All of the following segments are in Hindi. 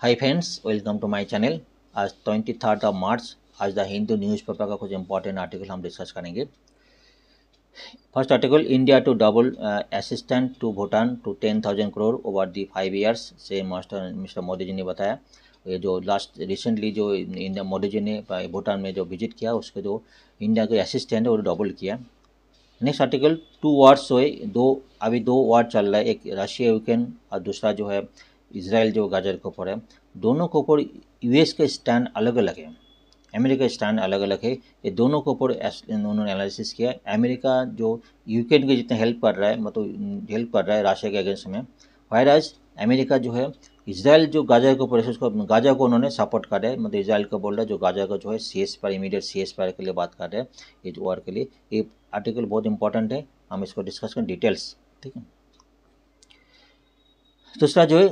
Hi friends, welcome to my channel. आज 23 मार्च, आज द हिंदू न्यूज़पेपर का कुछ इंपॉर्टेंट आर्टिकल हम डिस्कस करेंगे। First article, India to double assistant to Bhutan to 10,000 crore over the 5 years से मिस्टर मोदी जी ने बताया। ये जो लास्ट रिसेंटली जो इंडिया मोदी जी ने भूटान में जो विजिट किया, उसके जो इंडिया के असिस्टेंट है वो डबल किया। नेक्स्ट आर्टिकल, टू वार्स हुए, अभी दो वार चल रहा है, एक रशिया यूक्रेन और दूसरा जो है इसराइल जो गाजा के ऊपर है। दोनों के ऊपर यूएस का स्टैंड अलग अलग है, अमेरिका का स्टैंड अलग अलग है। ये दोनों के ऊपर उन्होंने एनालिसिस किया। अमेरिका जो यूक्रेन के जितने हेल्प कर रहा है, मतलब हेल्प कर रहा है रशिया के अगेंस्ट में, वायरस अमेरिका जो है इसराइल जो गाजा के ऊपर उसको गाजा को उन्होंने सपोर्ट कर रहा है, मतलब इसराइल को बोल रहा है जो गाजा का जो है सीएस पर इमीडिएट सीएस पर के लिए बात कर रहे हैं ये वॉर के लिए। ये आर्टिकल बहुत इंपॉर्टेंट है, हम इसको डिस्कस करें डिटेल्स, ठीक है। दूसरा जो है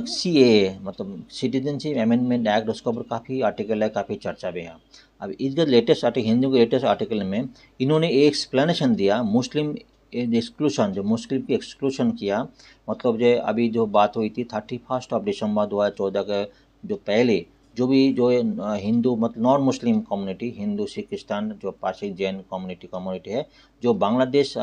CAA मतलब सिटीजनशिप अमेंडमेंट एक्ट, उसके ऊपर काफ़ी आर्टिकल है, काफ़ी चर्चा भी है। अब इस लेटेस्ट आर्टिकल, हिंदू के लेटेस्ट आर्टिकल में इन्होंने एक एक्सप्लेनेशन दिया मुस्लिम एक्सक्लूशन, जो मुस्लिम की एक्सक्लूशन किया। मतलब जो अभी जो बात हुई थी 31 दिसंबर 2014 के जो पहले जो भी जो हिंदू मतलब non Muslim community, Hindu Sikh क्रिस्तान जो पारसी जैन कम्युनिटी है, जो बांग्लादेश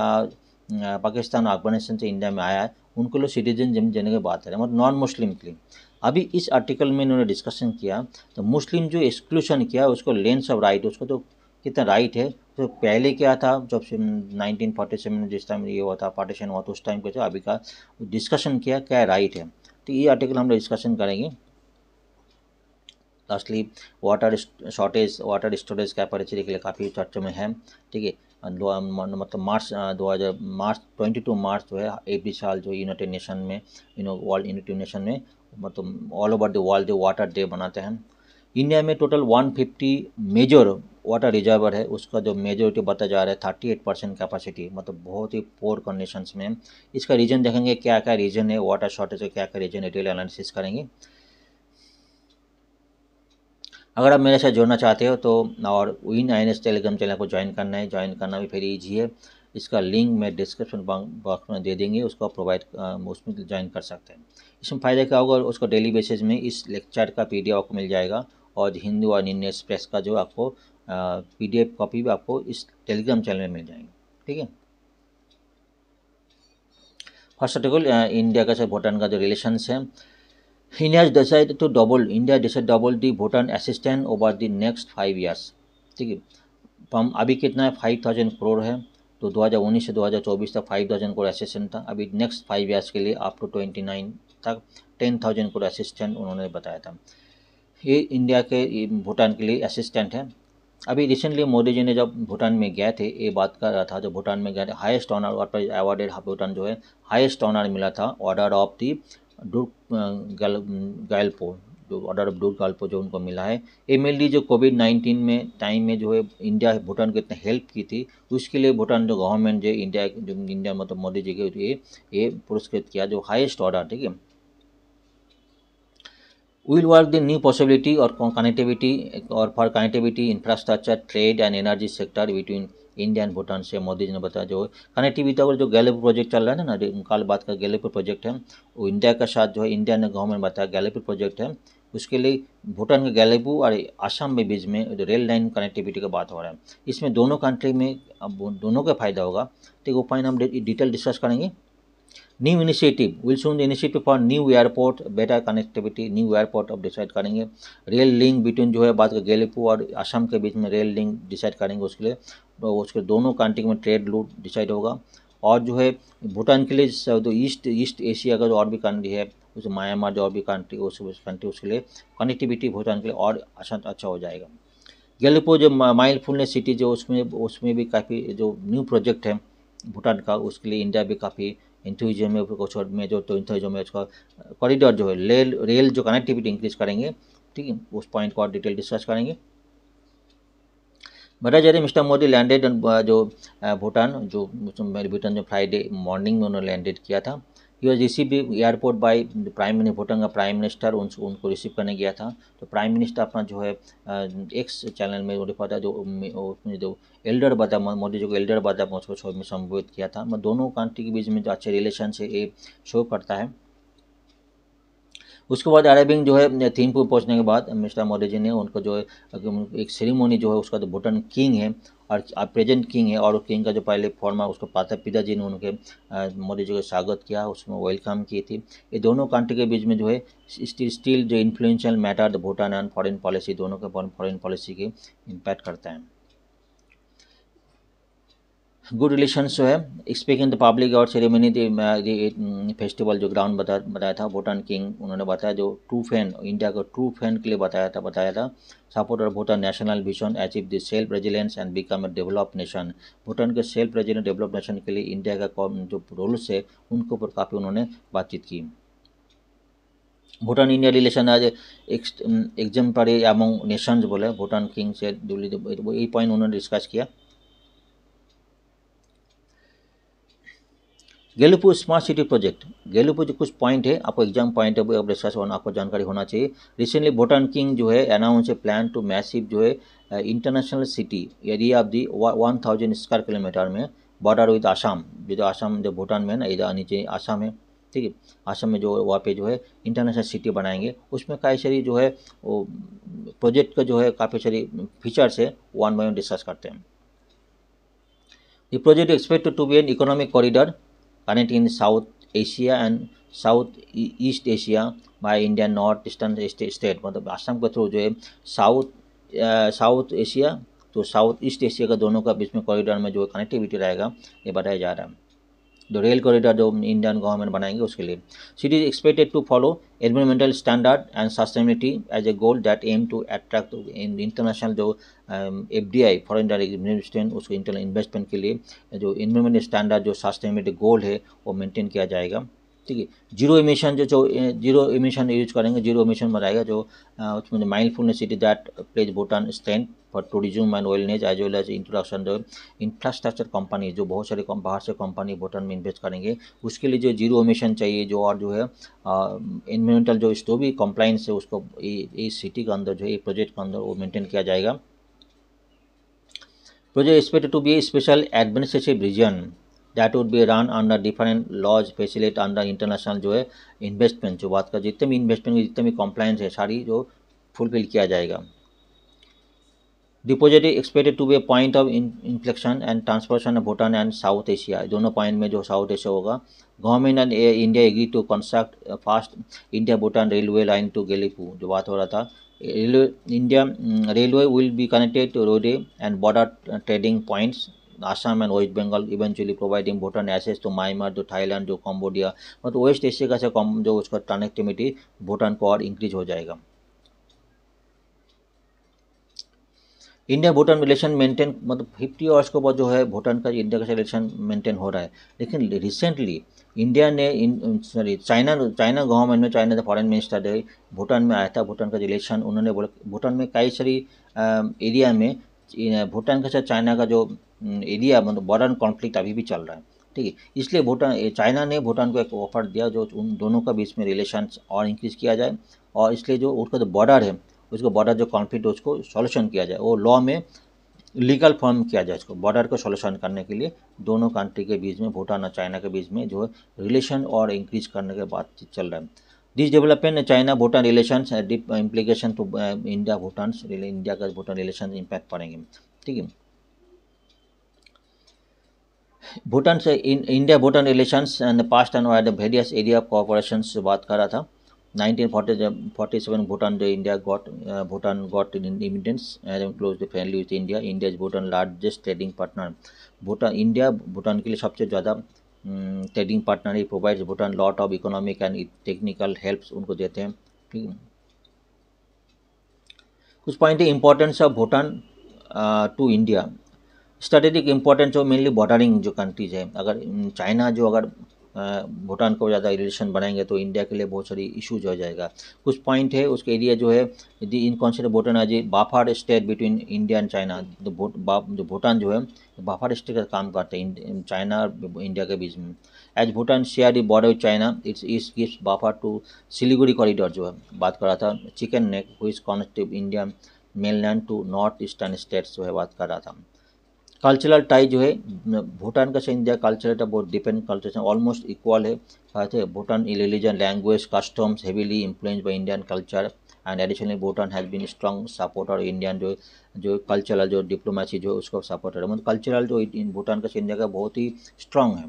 पाकिस्तान और अफगानिस्तान से इंडिया में आया है, उनको लोग सिटीजन देने की बात है, मतलब नॉन मुस्लिम के लिए। अभी इस आर्टिकल में इन्होंने डिस्कशन किया तो मुस्लिम जो एक्सक्लूशन किया उसको लेंस ऑफ राइट, उसको तो कितना राइट है, तो पहले क्या था जब 1947 जिस टाइम ये हुआ था पार्टीशन हुआ, तो उस टाइम का अभी का डिस्कशन किया क्या राइट है। तो ये आर्टिकल हम लोग डिस्कशन करेंगे। Lastly water shortage, water storage capacity के लिए काफ़ी चर्चा में है, ठीक है। मतलब मार्च 22 मार्च जो है एवरी साल जो यूनाइटेड नेशन में वर्ल्ड यूनाइटेड नेशन में मतलब ऑल ओवर द वर्ल्ड जो वाटर डे बनाते हैं। इंडिया में टोटल 150 मेजर वाटर रिजर्वर है, उसका जो मेजोरिटी बताया जा रहा है 38% कैपेसिटी, मतलब बहुत ही पोर कंडीशंस में। इसका रीजन देखेंगे क्या क्या रीजन है वाटर शॉर्टेज का, क्या क्या रीजन है, डिटेल एनालिसिस करेंगे। अगर आप मेरे साथ जुड़ना चाहते हो तो और विन INS टेलीग्राम चैनल को ज्वाइन करना है, ज्वाइन करना भी फिर ईजी है। इसका लिंक मैं डिस्क्रिप्शन बॉक्स में दे देंगे, उसको प्रोवाइड उसमें ज्वाइन कर सकते हैं। इसमें फ़ायदा क्या होगा, उसको डेली बेसिस में इस लेक्चर का PDF आपको मिल जाएगा, और हिंदू और इंडियन एक्सप्रेस का जो आपको PDF कॉपी भी आपको इस टेलीग्राम चैनल में मिल जाएंगे, ठीक है। फर्स्ट आर्टिकल, इंडिया का से भूटान का जो रिलेशंस है। India has decided to double the Bhutan assistance over the next 5 years, ठीक है। तो हम अभी कितना है 5,000 करोड़ है, तो 2019 से 2024 तक 5,000 करोड़ असिस्टेंट था। अभी नेक्स्ट 5 ईयर्स के लिए अप टू 29 तक 10,000 करोड़ असिस्टेंट उन्होंने बताया था। ये इंडिया के भूटान के लिए असिस्टेंट है। अभी रिसेंटली मोदी जी ने जब भूटान में गए थे, ये बात कर रहा था, जब भूटान में गए थे हाईएस्ट ऑनर अवार्डेड भूटान जो है हाईएस्ट ऑनर मिला था ऑर्डर ऑफ दी डुक गैल्पो, जो ऑर्डर ऑफ डुक गैल्पो जो उनको मिला है। ये मेनली जो कोविड-19 में टाइम में जो है इंडिया भूटान को इतने हेल्प की थी, उसके लिए भूटान जो गवर्नमेंट जो इंडिया मतलब मोदी जी के ये पुरस्कृत किया जो हाईएस्ट ऑर्डर, ठीक है। Will work the new possibility or connectivity or for connectivity, infrastructure, trade and energy sector between India and Bhutan से मोदी जी ने बताया। जो कनेक्टिविटी और जो गैलेपो प्रोजेक्ट चल रहा है ना, कल बात का गैलेपो प्रोजेक्ट है, वो इंडिया का साथ जो है इंडिया ने गवर्नमेंट बताया गैलेपो प्रोजेक्ट है, उसके लिए भूटान के गैलेपो और आसाम में बीच में जो रेल लाइन कनेक्टिविटी का बात हो रहा है। इसमें दोनों कंट्री में अब दोनों का फायदा होगा, ठीक है। वो पॉइंट हम डिटेल डिस्कस करेंगे। New initiative will soon initiative for new airport better connectivity, new airport अब डिसाइड करेंगे। रेल लिंक बिटवीन जो है बात का गैलीपो और असम के बीच में रेल लिंक डिसाइड करेंगे, उसके लिए तो उसके दोनों कंट्री में ट्रेड रूट डिसाइड होगा। और जो है भूटान के लिए जो ईस्ट एशिया का जो और भी कंट्री है, उस म्यांमार जो और भी कंट्री उसके लिए कनेक्टिविटी भूटान के लिए और अच्छा हो जाएगा। गैलीपो जो माइलफुलनेस सिटी जो उसमें भी काफ़ी जो न्यू प्रोजेक्ट है भूटान का, उसके लिए इंडिया भी काफ़ी इंथुजिज्म में में जो तो इंथुजिज्म में उसका कॉरिडोर जो है रेल जो कनेक्टिविटी इंक्रीज करेंगे, ठीक है। उस पॉइंट को और डिटेल डिस्कस करेंगे। बताया जा रहा है मिस्टर मोदी लैंडेड जो भूटान जो फ्राइडे मॉर्निंग में उन्होंने लैंडेड किया था। He was receive airport by prime minister, Bhutan का प्राइम मिनिस्टर उनको रिसीव करने गया था। तो प्राइम मिनिस्टर अपना जो है एक्स चैनल में रिपोर्ट था, जो उसमें जो एल्डर बता मोदी जी को एल्डर बता उसको शो में संबोधित किया था। दोनों कंट्री के बीच में जो अच्छे रिलेशन है ये शो करता है। उसके बाद अराइविंग जो है थिम्पू पहुंचने के बाद मिस्टर मोदी जी ने उनको जो है एक सेरेमनी जो है उसका, तो भूटान किंग है और प्रेजेंट किंग है, और किंग का जो पहले फॉर्म है उसको पिताजी ने उनके मोदी जी को स्वागत किया, उसमें वेलकम की थी। ये दोनों कंट्री के बीच में जो है स्टिल जो influential matter the Bhutan and foreign policy, दोनों के फॉरेन पॉलिसी की इम्पैक्ट करता है। गुड रिलेशंस जो है स्पीकिंग द पब्लिक और सेरेमनी फेस्टिवल जो ग्राउंड बताया था भूटान किंग, उन्होंने बताया जो ट्रू फैन, इंडिया को ट्रू फैन के लिए बताया था सपोर्ट और Bhutan national vision achieve the self resilience and become a develop nation. Bhutan के सेल्फ रेजिलेंट डेवलप नेशन के लिए इंडिया का जो रोल्स है उनके ऊपर काफ़ी उन्होंने बातचीत की। भूटान इंडिया रिलेशन आज एग्जाम्पलरी अमंग नेशंस बोले भूटान किंग से यही पॉइंट उन्होंने डिस्कस किया। गेलुपू स्मार्ट सिटी प्रोजेक्ट, गेलुपू जो कुछ पॉइंट है आपको एग्जाम पॉइंट है डिस्कस होना, आपको जानकारी होना चाहिए। रिसेंटली भूटान किंग जो है announce a plan to massive जो है international city area of the 1000 square kilometre में बॉर्डर विद आसाम, जो आसाम जो भूटान में है ना, इधर नीचे आसाम है, ठीक है। आसाम में जो वहाँ पे जो है इंटरनेशनल सिटी बनाएंगे, उसमें काफ़ी सारी जो है वो प्रोजेक्ट का जो है काफ़ी सारी फीचर्स है, वन बाय वन डिस्कस करते हैं। The project is expected to be an economic corridor connecting South Asia and South East Asia by Indian North Eastern state, मतलब आसाम के थ्रू जो है साउथ एशिया तो साउथ ईस्ट एशिया का दोनों का बीच में कॉरिडोर में जो कनेक्टिविटी रहेगा, ये बताया जा रहा है। जो रेल कॉरिडोर जो इंडियन गवर्नमेंट बनाएंगे उसके लिए city is expected to follow environmental standard and sustainability as a goal that aim to attract international जो FDI फॉरेन डायरेक्ट इन्वेस्टमेंट, उसको इंटरनल इन्वेस्टमेंट के लिए जो एनवायरमेंटल स्टैंडर्ड जो सस्टेनेबिलिटी गोल है वो मेंटेन किया जाएगा, ठीक है। जीरो इमिशन जो जीरो इमिशन यूज करेंगे, जीरो इमिशन बनाएगा जो उसमें mindfulness city that pledge Bhutan strength for tourism and wellness as well as introduction जो इंफ्रास्ट्रक्चर कंपनी जो बहुत सारे बाहर से कंपनी भूटान में इन्वेस्ट करेंगे, उसके लिए जो जीरो इमिशन चाहिए जो, और जो है एनवायरमेंटल जो भी कंप्लाइंस है उसको इस सिटी के अंदर जो है प्रोजेक्ट के अंदर वो मेंटेन किया जाएगा। Project expected to be special administrative region that would be run under different laws facility under international जो है इन्वेस्टमेंट, जो बात का जितने भी इन्वेस्टमेंट जितने भी कंप्लाइंस है सारी जो फुलफिल किया जाएगा। Deposit expected to be a point of inflection and transformation of Bhutan and South Asia, दोनों पॉइंट में जो साउथ एशिया होगा। Government and India agree to construct fast India Bhutan railway line to Gelephu, जो बात हो रहा था railway India railway will be connected to road and border trading points Assam and West Bengal eventually providing Bhutan access to Myanmar जो थाईलैंड जो कम्बोडिया, मतलब वेस्ट एशिया का से जो उसका कनेक्टिविटी भूटान को और इंक्रीज हो जाएगा। इंडिया भूटान रिलेशन मेंटेन, मतलब 50 ईयर्स के बाद जो है भूटान का इंडिया का रिलेशन मेंटेन हो रहा है, लेकिन रिसेंटली इंडिया ने चाइना गवर्नमेंट में चाइना का फॉरेन मिनिस्टर है भूटान में आया था, भूटान का रिलेशन उन्होंने बोला भूटान में कई सारी एरिया में भूटान के साथ चाइना का जो एरिया मतलब बॉर्डर कॉन्फ्लिक्ट अभी भी चल रहा है, ठीक है। इसलिए चाइना ने भूटान को एक ऑफर दिया जो उन दोनों का बीच में रिलेशंस और इंक्रीज किया जाए, और इसलिए जो उसका जो बॉर्डर है उसको बॉर्डर जो कॉन्फ्लिक्ट है उसको सॉल्यूशन किया जाए, वो लॉ में लीगल फॉर्म किया जाए, इसको बॉर्डर को सॉल्यूशन करने के लिए दोनों कंट्री के बीच में भूटान और चाइना के बीच में जो रिलेशन और इंक्रीज करने के बातचीत चल रहा है। This development China Bhutan relations deep implication to India Bhutan, India का भूटान रिलेशन इम्पैक्ट पड़ेंगे, ठीक है। भूटान से India Bhutan relations and past and various area of cooperation से बात कर रहा था। 1947 Bhutan got independence and closely friendly with India. India is Bhutan largest trading partner. India Bhutan के लिए सबसे ज़्यादा ट्रेडिंग पार्टनर ही provides Bhutan lot of economic and technical helps उनको देते हैं, ठीक है। कुछ पॉइंट है importance of Bhutan to India, strategic importance of mainly bordering जो कंट्रीज है, अगर चाइना जो अगर भूटान को ज़्यादा रिलेशन बनाएंगे तो इंडिया के लिए बहुत सारी इश्यूज हो जाएगा। कुछ पॉइंट है उसके एरिया जो है यदि इन consider Bhutan as a buffer state between India and China, जो भूटान जो है बाफर स्टेट का काम करते हैं चाइना और इंडिया के बीच में। As Bhutan share the border with China its east gives buffer to Siliguri corridor जो है बात कर रहा था, चिकन नेक हुई connective India mainland to north eastern states जो है बात कर रहा था। कल्चरल टाई जो है भूटान का से इंडिया कल्चर बहुत डिपेंड कल्चर ऑलमोस्ट इक्वल है। कहते हैं Bhutan religion language customs heavily influence by Indian culture and additionally Bhutan has been strong supporter Indian जो कल्चरल जो डिप्लोमेसी जो उसको सपोर्टर है मतलब कल्चरल जो भूटान का इंडिया का बहुत ही स्ट्रॉन्ग है।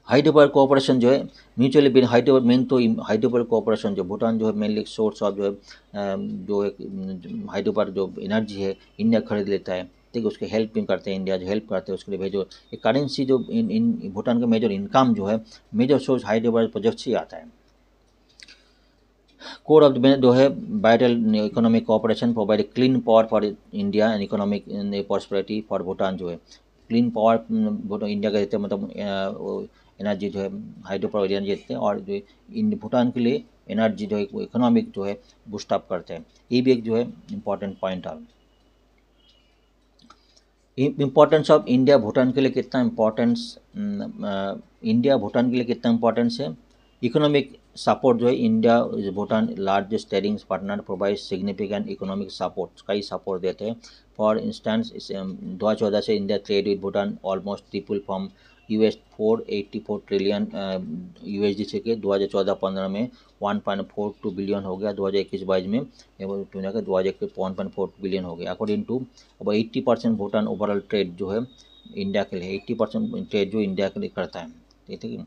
हाइड्रोपावर कोऑपरेशन जो है म्यूचुअली बिन हाइड्रोपावर मेन तो हाइड्रोपावर कोऑपरेशन जो भूटान जो है मेनली सोर्स ऑफ जो है जो एक हाइड्रोपावर जो एनर्जी है इंडिया खरीद लेता है, ठीक है, उसके हेल्प भी करते हैं इंडिया जो हेल्प करते हैं उसके लिए भेजो एक करेंसी जो इन भूटान का मेजर इनकम जो है मेजर सोर्स हाइड्रोपावर प्रोजेक्ट से आता है। कोर ऑफ द जो है vital economic cooperation provide clean power for India and economic prosperity for Bhutan जो है क्लीन पावर भूटान इंडिया का देते हैं मतलब एनर्जी जो है हाइड्रो पावर एनर्जी देते हैं और जो इन भूटान के लिए एनर्जी जो है इकोनॉमिक जो है बूस्ट अप करते हैं। ये भी एक जो है इम्पॉर्टेंट पॉइंट है। इम्पोर्टेंस ऑफ इंडिया भूटान के लिए कितना इम्पोर्टेंस इंडिया भूटान के लिए कितना इम्पोर्टेंस है। इकोनॉमिक सपोर्ट जो है India is Bhutan largest trading partner provide significant economic support कई सपोर्ट देते हैं। फॉर इंस्टेंस 2014 से India trade with Bhutan almost triple from $484 trillion USD से के 2014-15 में 1.42 बिलियन हो गया, 2021-22 में 1.42 बिलियन हो गया। अकॉर्डिंग टू अब 80% भूटान ओवरऑल ट्रेड जो है इंडिया के लिए 80% ट्रेड जो इंडिया के लिए करता है, ठीक है।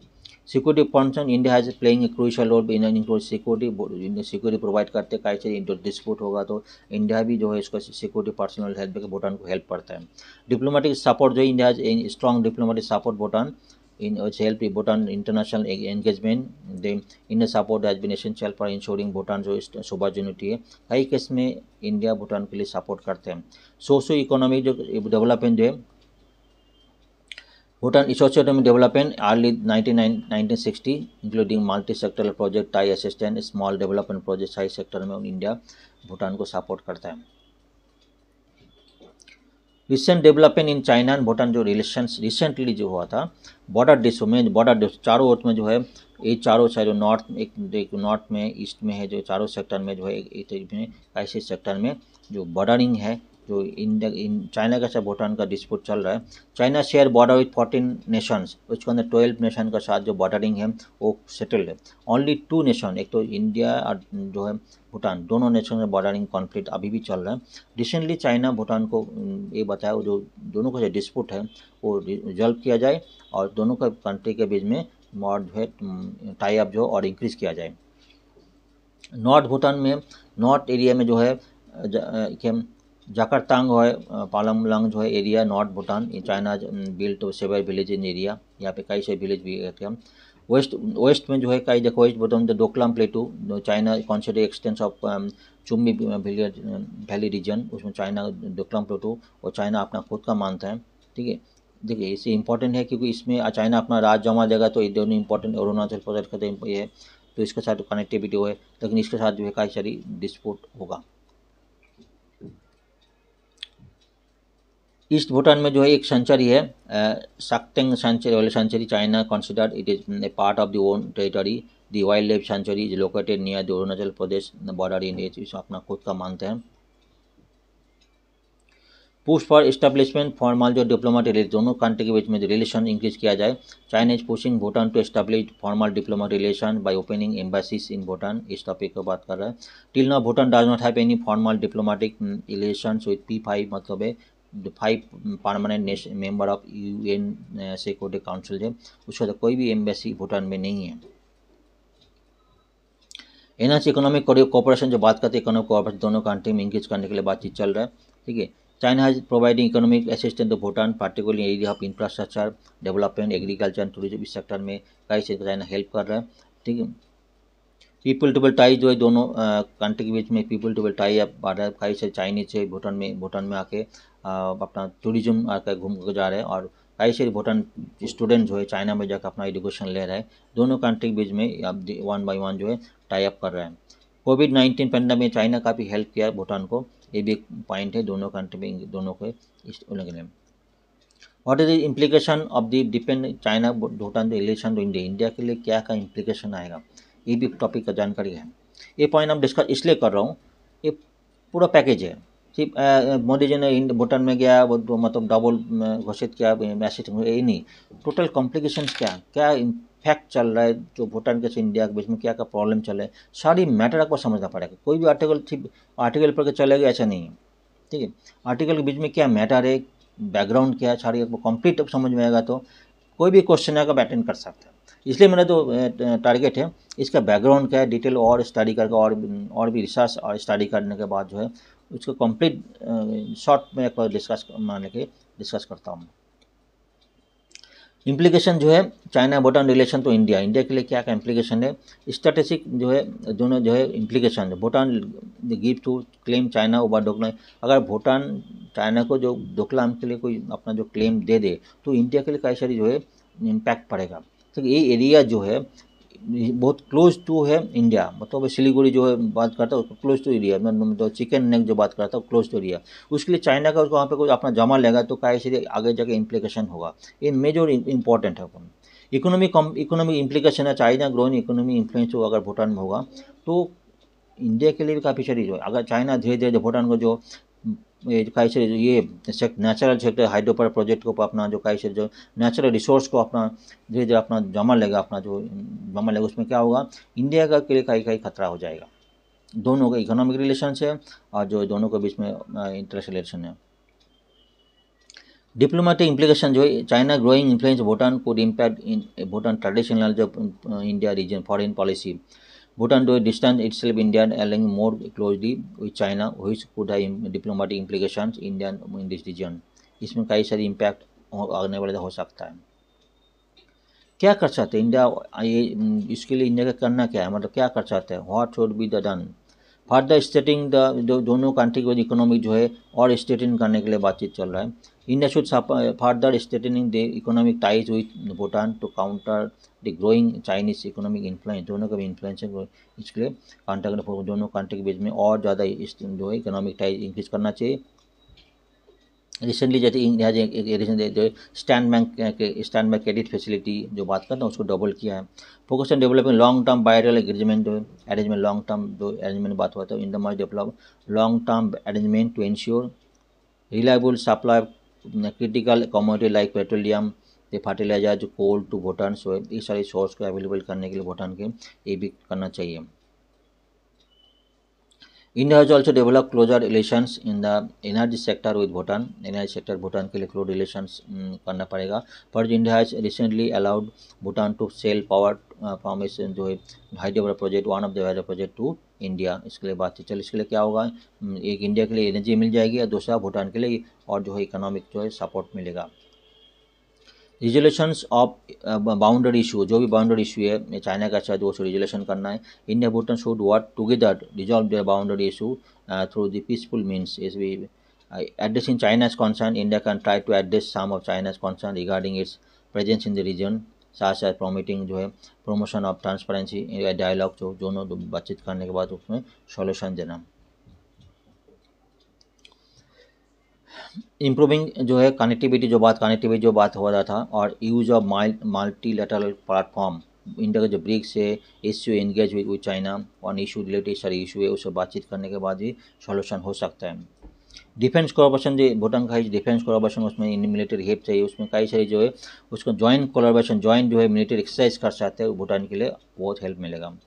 Security function India has playing a crucial role in include security provide करते हैं। कैसे डिस्प्यूट होगा तो इंडिया भी जो है इसका सिक्योरिटी पर्सनल हेल्प करके भूटान को हेल्प करता है। डिप्लोमेटिक सपोर्ट जो India has strong diplomatic support Bhutan in help Bhutan international engagement. The India support has been essential for ensuring Bhutan जो sovereignty है। कई केस में इंडिया भूटान के लिए सपोर्ट करते हैं। सोशो इकोनॉमिक जो डेवलपमेंट जो है Bhutan socio-economic development early 1960 including multi-sectoral project tie assistant small development project high sector में इंडिया भूटान को सपोर्ट करता है। Recent development in China and Bhutan जो रिलेशंस रिसेंटली जो हुआ था बॉर्डर डिस्प्यूट में बॉर्डर चारों ओर में जो है ये चारों साइड जो एक नॉर्थ में ईस्ट में है जो चारों सेक्टर में जो है ऐसे सेक्टर में जो बॉर्डरिंग है जो इंडिया चाइना का साथ भूटान का डिस्प्यूट चल रहा है। China share border with 14 Nations उसके अंदर 12 नेशन का साथ जो बॉर्डरिंग है वो सेटल्ड है। ओनली 2 नेशन एक तो इंडिया और जो है भूटान दोनों नेशन में बॉर्डरिंग कॉन्फ्लिक्ट अभी भी चल रहा है। रिसेंटली चाइना भूटान को ये बताया वो जो दोनों का जो डिस्प्यूट है वो रिजॉल्व किया जाए और दोनों का कंट्री के बीच में जो है टाई अप जो और इंक्रीज़ किया जाए। नॉर्थ भूटान में नॉर्थ एरिया में जो है जाकरतांग है पालमलांग जो है area north Bhutan China build to several village in area यहाँ पे कई से विलेज भी रहते हैं। वेस्ट में जो है कई देखो west Bhutan the Doklam plateau China consider extension of Chumbi valley region उसमें चाइना डोकलाम प्लेटू और चाइना अपना खुद का मानता है, ठीक है। देखिए इससे इंपॉर्टेंट है क्योंकि इसमें चाइना अपना राज जमा देगा तो ये दोनों इंपॉर्टेंट अरुणाचल प्रदेश का ये है तो इसके साथ कनेक्टिविटी हो है लेकिन इसके साथ जो है कई सारी डिस्प्यूट होगा। ईस्ट भूटान में जो है एक सेंचुरी है सक्तेंग सेंचुरी वाले sanctuary China considered it is a part of the own territory. The wildlife sanctuary is located near the Arunachal Pradesh border in इस अपना खुद का मानते हैं। पुश फॉर इस्टेब्लिशमेंट फॉर्मल जो डिप्लोमेटिक दोनों कंट्री के बीच में जो रिलेशन इंक्रीज किया जाए। China is pushing Bhutan to establish formal diplomatic relation by opening embassies in Bhutan. इस टॉपिक पर बात कर रहा है। Till now Bhutan does not have any formal diplomatic relation with P5 मतलब है 5 permanent member of UN security council है उसका तो कोई भी एम्बेसी भूटान में नहीं है। एनहांस इकोनॉमिक कोऑपरेशन जो बात करते हैं इकोनॉमिक कोऑपरेशन दोनों कंट्री में इंक्रीज करने के लिए बातचीत चल रहा है, ठीक है। China has providing economic assistance to Bhutan particularly area of infrastructure development agriculture and tourism इस सेक्टर में कई से चाइना हेल्प कर रहा है, ठीक है। पीपल टू टाई जो है दोनों कंट्री के बीच में पीपल टू टाई अब बढ़ रहा है। कई से चाइनीज से भूटान में आके अपना टूरिज्म आकर घूम कर जा रहे हैं और कई सारे भूटान स्टूडेंट जो है चाइना में जाकर अपना एजुकेशन ले रहे हैं। दोनों कंट्री के बीच में अब 1 by 1 जो है टाई अप कर रहे हैं। कोविड-19 पैंडेमिक में चाइना काफ़ी हेल्प किया भूटान को, ये भी एक पॉइंट है दोनों कंट्री में दोनों के लिए। What is the implication of the deepened China Bhutan relation to India के लिए क्या का इम्प्लीकेशन आएगा ये भी टॉपिक का जानकारी है। ये पॉइंट हम डिस्कस इसलिए कर रहा हूँ ये पूरा पैकेज है, सिर्फ मोदी जी ने भूटान में गया वो तो मतलब डबल घोषित किया मैसेज, यही नहीं, टोटल कॉम्प्लिकेशंस क्या इम्पैक्ट चल रहा है, जो भूटान के से इंडिया के बीच में क्या क्या प्रॉब्लम चल रहा है, सारी मैटर आपको समझना पड़ेगा। कोई भी आर्टिकल सिर्फ आर्टिकल पढ़ के चलेगा ऐसा नहीं है, ठीक है। आर्टिकल के बीच में क्या मैटर है, बैकग्राउंड क्या है, सारी आपको कंप्लीट समझ में आएगा तो कोई भी क्वेश्चन आएगा आप अटेंड कर सकते हैं। इसलिए मेरा जो टारगेट है, इसका बैकग्राउंड क्या है डिटेल और स्टडी करके और भी रिसर्च और स्टडी करने के बाद जो है उसको कंप्लीट शॉर्ट में एक बार डिस्कस करता हूँ। इम्प्लीकेशन जो है चाइना भूटान रिलेशन तो इंडिया के लिए क्या क्या इम्प्लीकेशन है, स्ट्रेटेजिक जो है दोनों जो है इम्प्लीकेशन है। Bhutan give to claim China over Doklam, अगर भूटान चाइना को जो डोकलाम के लिए कोई अपना जो क्लेम दे दे तो इंडिया के लिए कई सारी जो है इम्पैक्ट पड़ेगा। तो ये एरिया जो है बहुत क्लोज टू है इंडिया, मतलब सिलीगुड़ी जो है बात करता है उसको क्लोज टू एरिया, मैं तो चिकन नेक जो बात करता हूँ क्लोज टू एरिया, उसके लिए चाइना का उसको वहाँ पे कोई अपना जमा लेगा तो कैसे आगे जाके इम्प्लीकेशन होगा, ये मेजर इंपॉर्टेंट है। इकोनॉमिक इम्प्लीकेशन है, चाइना ग्रोइंग इकोनॉमी इन्फ्लुएंस हो अगर भूटान में होगा तो इंडिया के लिए भी काफ़ी सारी जो है, अगर चाइना धीरे धीरे भूटान को जो कैसे ये natural sector hydro power project को अपना जो कैसे जो नेचुरल रिसोर्स को अपना धीरे धीरे अपना जमा लेगा, अपना जो जमा लेगा उसमें क्या होगा, इंडिया का के लिए कई खतरा हो जाएगा। दोनों का इकोनॉमिक रिलेशन है और जो दोनों के बीच में इंटरेस्ट रिलेशन है। डिप्लोमेटिक इम्प्लीकेशन जो है, China growing influence Bhutan could impact in Bhutan traditional जो India region foreign policy. Bhutan to distance itself India allying more closely with China, which could have diplomatic implications Indian in this region। इसमें कई सारी इम्पैक्ट आने वाले हो सकता है। क्या कर सकते हैं इंडिया, ये इसके लिए इंडिया का करना क्या है, मतलब क्या कर सकते हैं, what should be the done further stating the, जो दोनों कंट्री को इकोनॉमिक जो है और स्टेटिंग करने के लिए बातचीत चल रहा है। India should further stating the economic ties with Bhutan to counter the growing Chinese economic influence, दोनों का भी इन्फ्लुएंस है, इसके लिए कॉन्टैक्ट दोनों कंट्री के बीच में और ज़्यादा जो है इकोनॉमिक टाइज इंक्रीज करना चाहिए। रिसेंटली जैसे जो स्टैंड बैंक क्रेडिट फैसिलिटी जो बात करते हैं उसको डबल किया है। Focus on developing long term bilateral agreement arrangement, long term जो अरेंजमेंट बात हुआ था, in the must develop long term arrangement to ensure reliable supply critical commodity like petroleum fertiliser जो कोल टू भूटान, सो ये सारे सोर्स को अवेलेबल करने के लिए भूटान के ये भी करना चाहिए। India has also developed closer relations in the energy sector with Bhutan। Energy sector Bhutan के लिए क्लोज रिलेशंस करना पड़ेगा। पर India has recently allowed Bhutan to sell power from इस जो है hydro power project, one of the hydro project to India. इसके लिए बातचीत चल, इसके लिए क्या होगा, एक इंडिया के लिए एनर्जी मिल जाएगी और दूसरा भूटान के लिए और जो है इकोनॉमिक जो है सपोर्ट मिलेगा। रिजोल्यूशंस ऑफ बाउंड्री इशू, जो भी बाउंड्री इशू है चाइना का साथ वो रिजोल्यूशन करना है। India Bhutan should work together resolve their boundary issue through the peaceful means. Is we addressing China's concern, India can try to address some of China's concern regarding its presence in the region, such as promoting जो है promotion of transparency dialogue, जो दोनों बातचीत करने के बाद उसमें सॉल्यूशन देना। इम्प्रूविंग जो है कनेक्टिविटी जो बात हो रहा था, और use of multilateral platform, India का जो ब्रिक्स है issue engage with China on issue related सारी इशू है उससे बातचीत करने के बाद ही सॉल्यूशन हो सकता है। डिफेंस कोलैबोरेशन जो भूटान का है डिफेंस कोलैबोरेशन, उसमें इंडियन मिलिट्री हेल्प चाहिए, उसमें कई सारी जो है उसको जॉइंट कोलैबोरेशन जॉइंट जो है मिलिट्री एक्सरसाइज कर सकते हैं, भूटान के लिए बहुत हेल्प मिलेगा।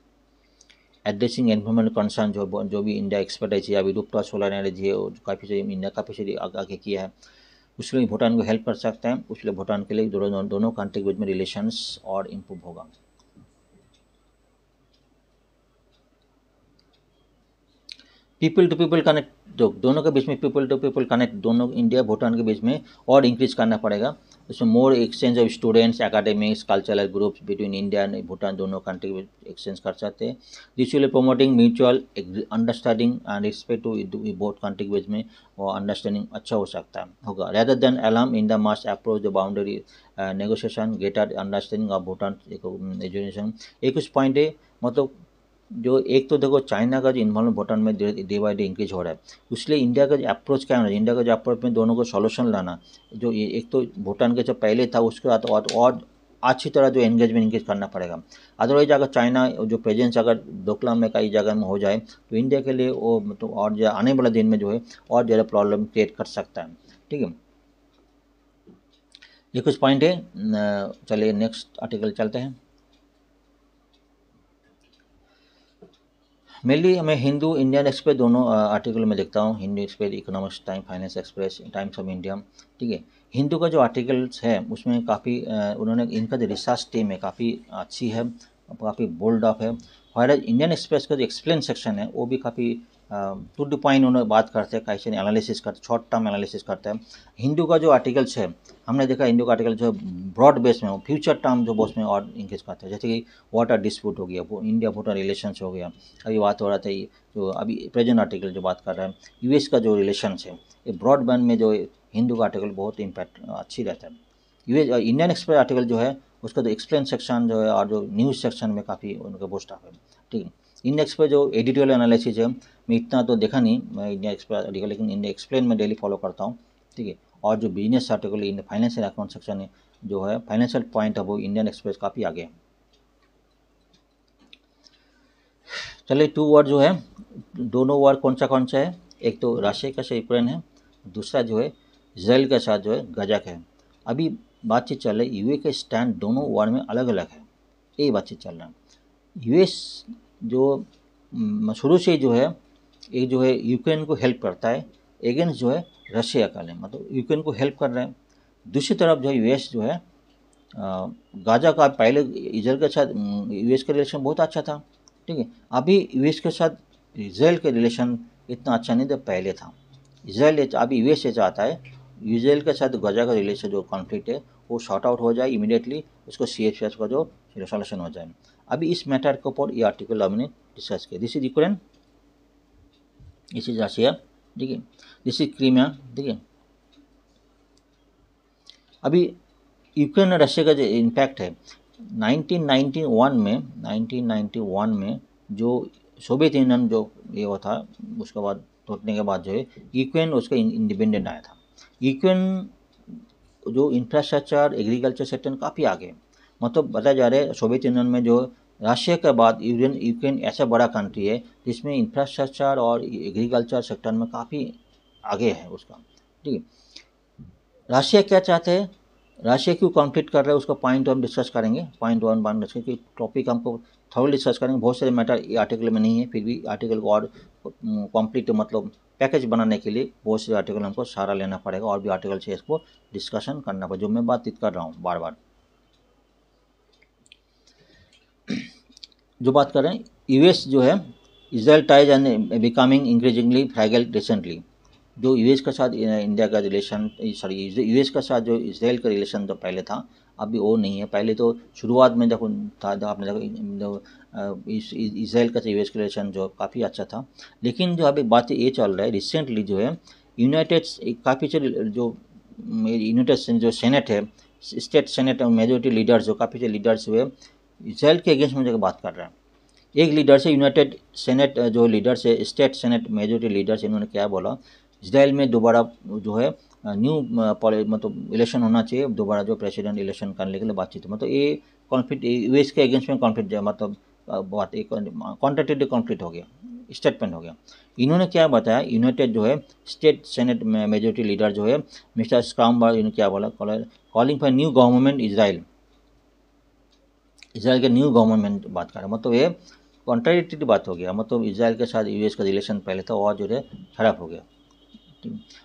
एड्रेसिंग एनवायरमेंट कंसर्न जो भी इंडिया एक्सपर्टाइज है, अभी रूपटॉप सोलर एनर्जी है काफ़ी सारी इंडिया काफ़ी सारी आगे किया है, उसके लिए भूटान को हेल्प कर सकते हैं। उसके लिए भूटान के लिए दोनों कंट्री के बीच में रिलेशंस और इम्प्रूव होगा। पीपल टू पीपल कनेक्ट, दोनों के बीच में पीपल टू पीपल कनेक्ट दोनों इंडिया भूटान के बीच में और इंक्रीज करना पड़ेगा। इसमें more exchange of students academics cultural groups between India and Bhutan, दोनों कंट्री के एक्सचेंज कर सकते हैं। This will promoting mutual understanding and respect to both country के बीच में वो अंडरस्टैंडिंग अच्छा हो सकता होगा। Rather than alarm in the must approach the boundary negotiation greater understanding of Bhutan education. एक कुछ पॉइंट है, मतलब जो एक तो देखो चाइना का जो इन्वॉल्वमेंट भूटान में डे बाई डे इंक्रीज हो रहा है, इसलिए इंडिया का जो अप्रोच क्या होना है, इंडिया का जो अप्रोच में दोनों को सॉल्यूशन लाना, जो एक तो भूटान के जो पहले था उसके बाद और अच्छी तरह जो एंगेजमेंट इंगेज करना पड़ेगा। अदरवाइज अगर चाइना जो प्रेजेंस अगर डोकलाम में कई जगह में हो जाए तो इंडिया के लिए वो मतलब और जो आने वाले दिन में जो है और ज़्यादा प्रॉब्लम क्रिएट कर सकता है। ठीक है, ये कुछ पॉइंट है। चलिए नेक्स्ट आर्टिकल चलते हैं। मेनली मैं हिंदू इंडियन एक्सप्रेस दोनों आर्टिकल में देखता हूँ, Hindu express, economics time, finance express, times of India. ठीक है, हिंदू का जो आर्टिकल्स है उसमें काफ़ी उन्होंने इनका जो रिसर्च टीम है काफ़ी अच्छी है, काफ़ी बोल्ड अप है। और इंडियन एक्सप्रेस का जो एक्सप्लेन सेक्शन है वो भी काफ़ी टू द पॉइंट उन्होंने बात करते हैं, कैसे एनालिसिस करते, शॉर्ट टर्म एनालिसिस करते हैं। हिंदू का जो आर्टिकल्स है हमने देखा, हिंदू का आर्टिकल जो ब्रॉड बेस में हो, फ्यूचर टर्म जो उसमें और इंक्रीज करते हैं, जैसे कि वाटर डिस्प्यूट हो गया, वो इंडिया भूटान रिलेशंस हो गया, अभी बात हो रहा था ये जो अभी प्रेजेंट आर्टिकल जो बात कर रहा है यूएस का जो रिलेशंस है, ये ब्रॉडबैंड में जो हिंदू का आर्टिकल बहुत इम्पैक्ट अच्छी रहता है। यूएस इंडियन एक्सप्रेस आर्टिकल जो है उसका जो एक्सप्लेन सेक्शन जो है और जो न्यूज़ सेक्शन में काफ़ी उनका बूस्ट अप है। ठीक है, इंडियन एक्सप्रेस जो एडिटोरियल एनालिसिस है मैं इतना तो देखा नहीं मैं इंडियन एक्सप्रेस आर्टिकल, लेकिन इंडियन एक्सप्लेन में डेली फॉलो करता हूँ। ठीक है, और जो business article in financial account section है जो है फाइनेंशियल पॉइंट है वो इंडियन एक्सप्रेस काफ़ी आगे है। चलिए टू वर्ड जो है, दोनों वर्ड कौन सा है, एक तो रशिया का से यूक्रेन है, दूसरा जो है इसराइल के साथ जो है गजा का है। अभी बातचीत चल रही है, यूए का स्टैंड दोनों वर्ड में अलग अलग है, यही बातचीत चल रहा है। यूएस जो शुरू से जो है एक जो है यूक्रेन को हेल्प करता है एगेंस्ट जो है रशिया का है, मतलब यूक्रेन को हेल्प कर रहे हैं। दूसरी तरफ जो है यूएस जो है गाजा का पहले इजराइल के साथ यूएस का रिलेशन बहुत अच्छा था। ठीक है, अभी यूएस के साथ इजराइल के रिलेशन इतना अच्छा नहीं था, पहले था। इजराइल अभी यूएस से चाहता है इजराइल के साथ गाजा का रिलेशन जो कॉन्फ्लिक्ट है वो शॉर्ट आउट हो जाए इमीडिएटली, उसको CHS का जो सोल्यूशन हो जाए। अभी इस मैटर के ऊपर ये आर्टिकल हमने डिस्कस किया। This is Ukraine, this is Russia, ठीक है, दिस इज क्रीमिया। ठीक है, अभी यूक्रेन और रशिया का जो इम्पैक्ट है 1991 में जो सोवियत यूनियन जो ये हुआ था उसके बाद टूटने के बाद जो है यूक्रेन उसका इंडिपेंडेंट आया था। यूक्रेन जो इंफ्रास्ट्रक्चर एग्रीकल्चर सेक्टर में काफ़ी आगे है, मतलब बताया जा रहा है सोवियत यूनियन में जो रशिया के बाद यूक्रेन ऐसा बड़ा कंट्री है जिसमें इंफ्रास्ट्रक्चर और एग्रीकल्चर सेक्टर में काफ़ी आगे है उसका। ठीक है, रशिया क्या चाहते हैं, रशिया क्यों कॉन्फ्लिक्ट कर रहा है उसका पॉइंट हम डिस्कस करेंगे, पॉइंट वन डिस्कस की टॉपिक हमको थोड़ा डिस्कस करेंगे। बहुत सारे मैटर ये आर्टिकल में नहीं है, फिर भी आर्टिकल को और कंप्लीट मतलब पैकेज बनाने के लिए बहुत से आर्टिकल हमको सहारा लेना पड़ेगा और भी आर्टिकल से इसको डिस्कशन करना पड़ेगा, जो मैं बातचीत कर रहा हूँ बार बार। जो बात कर रहे हैं यूएस जो है Israel ties and becoming increasingly fragile recently, जो यूएस के साथ इंडिया का रिलेशन, सॉरी यूएस के साथ जो इसराइल का रिलेशन जो पहले था अभी वो नहीं है। पहले तो शुरुआत में देखो था आपने देखो इसराइल का यूएस का रिलेशन जो काफ़ी अच्छा था, लेकिन जो अभी बात ये चल रहा है रिसेंटली जो है यूनाइटेड काफ़ी जो यूनाइटेड जो सेनेट है, स्टेट सेनेट मेजोरिटी लीडर्स जो काफ़ी लीडर्स हुए इसराइल के अगेंस्ट में जगह बात कर रहे हैं। एक लीडर से यूनाइटेड सेनेट जो लीडर्स है, स्टेट सेनेट मेजोरिटी लीडर्स, इन्होंने क्या बोला, इसराइल में दोबारा जो है न्यू मतलब इलेक्शन होना चाहिए, दोबारा जो प्रेसिडेंट इलेक्शन करने के लिए बातचीत, मतलब ये कॉन्फ्लिक्ट यूएस के अगेंस्ट में कॉन्फ्लिक्ट मतलब बात एक कॉन्ट्रेक्टेड कॉन्फ्लिक्ट हो गया, स्टेटमेंट हो गया। इन्होंने क्या बताया, यूनाइटेड जो है स्टेट सेनेट मेजोरिटी लीडर जो है मिस्टर स्क्रामबर्ग, इन्होंने क्या बोला, calling for new government Israel के न्यू गवर्नमेंट बात कर रहा है, मतलब ये कॉन्ट्राडिक्टरी बात हो गया, मतलब इसराइल के साथ यूएस का रिलेशन पहले था और जो है खराब हो गया।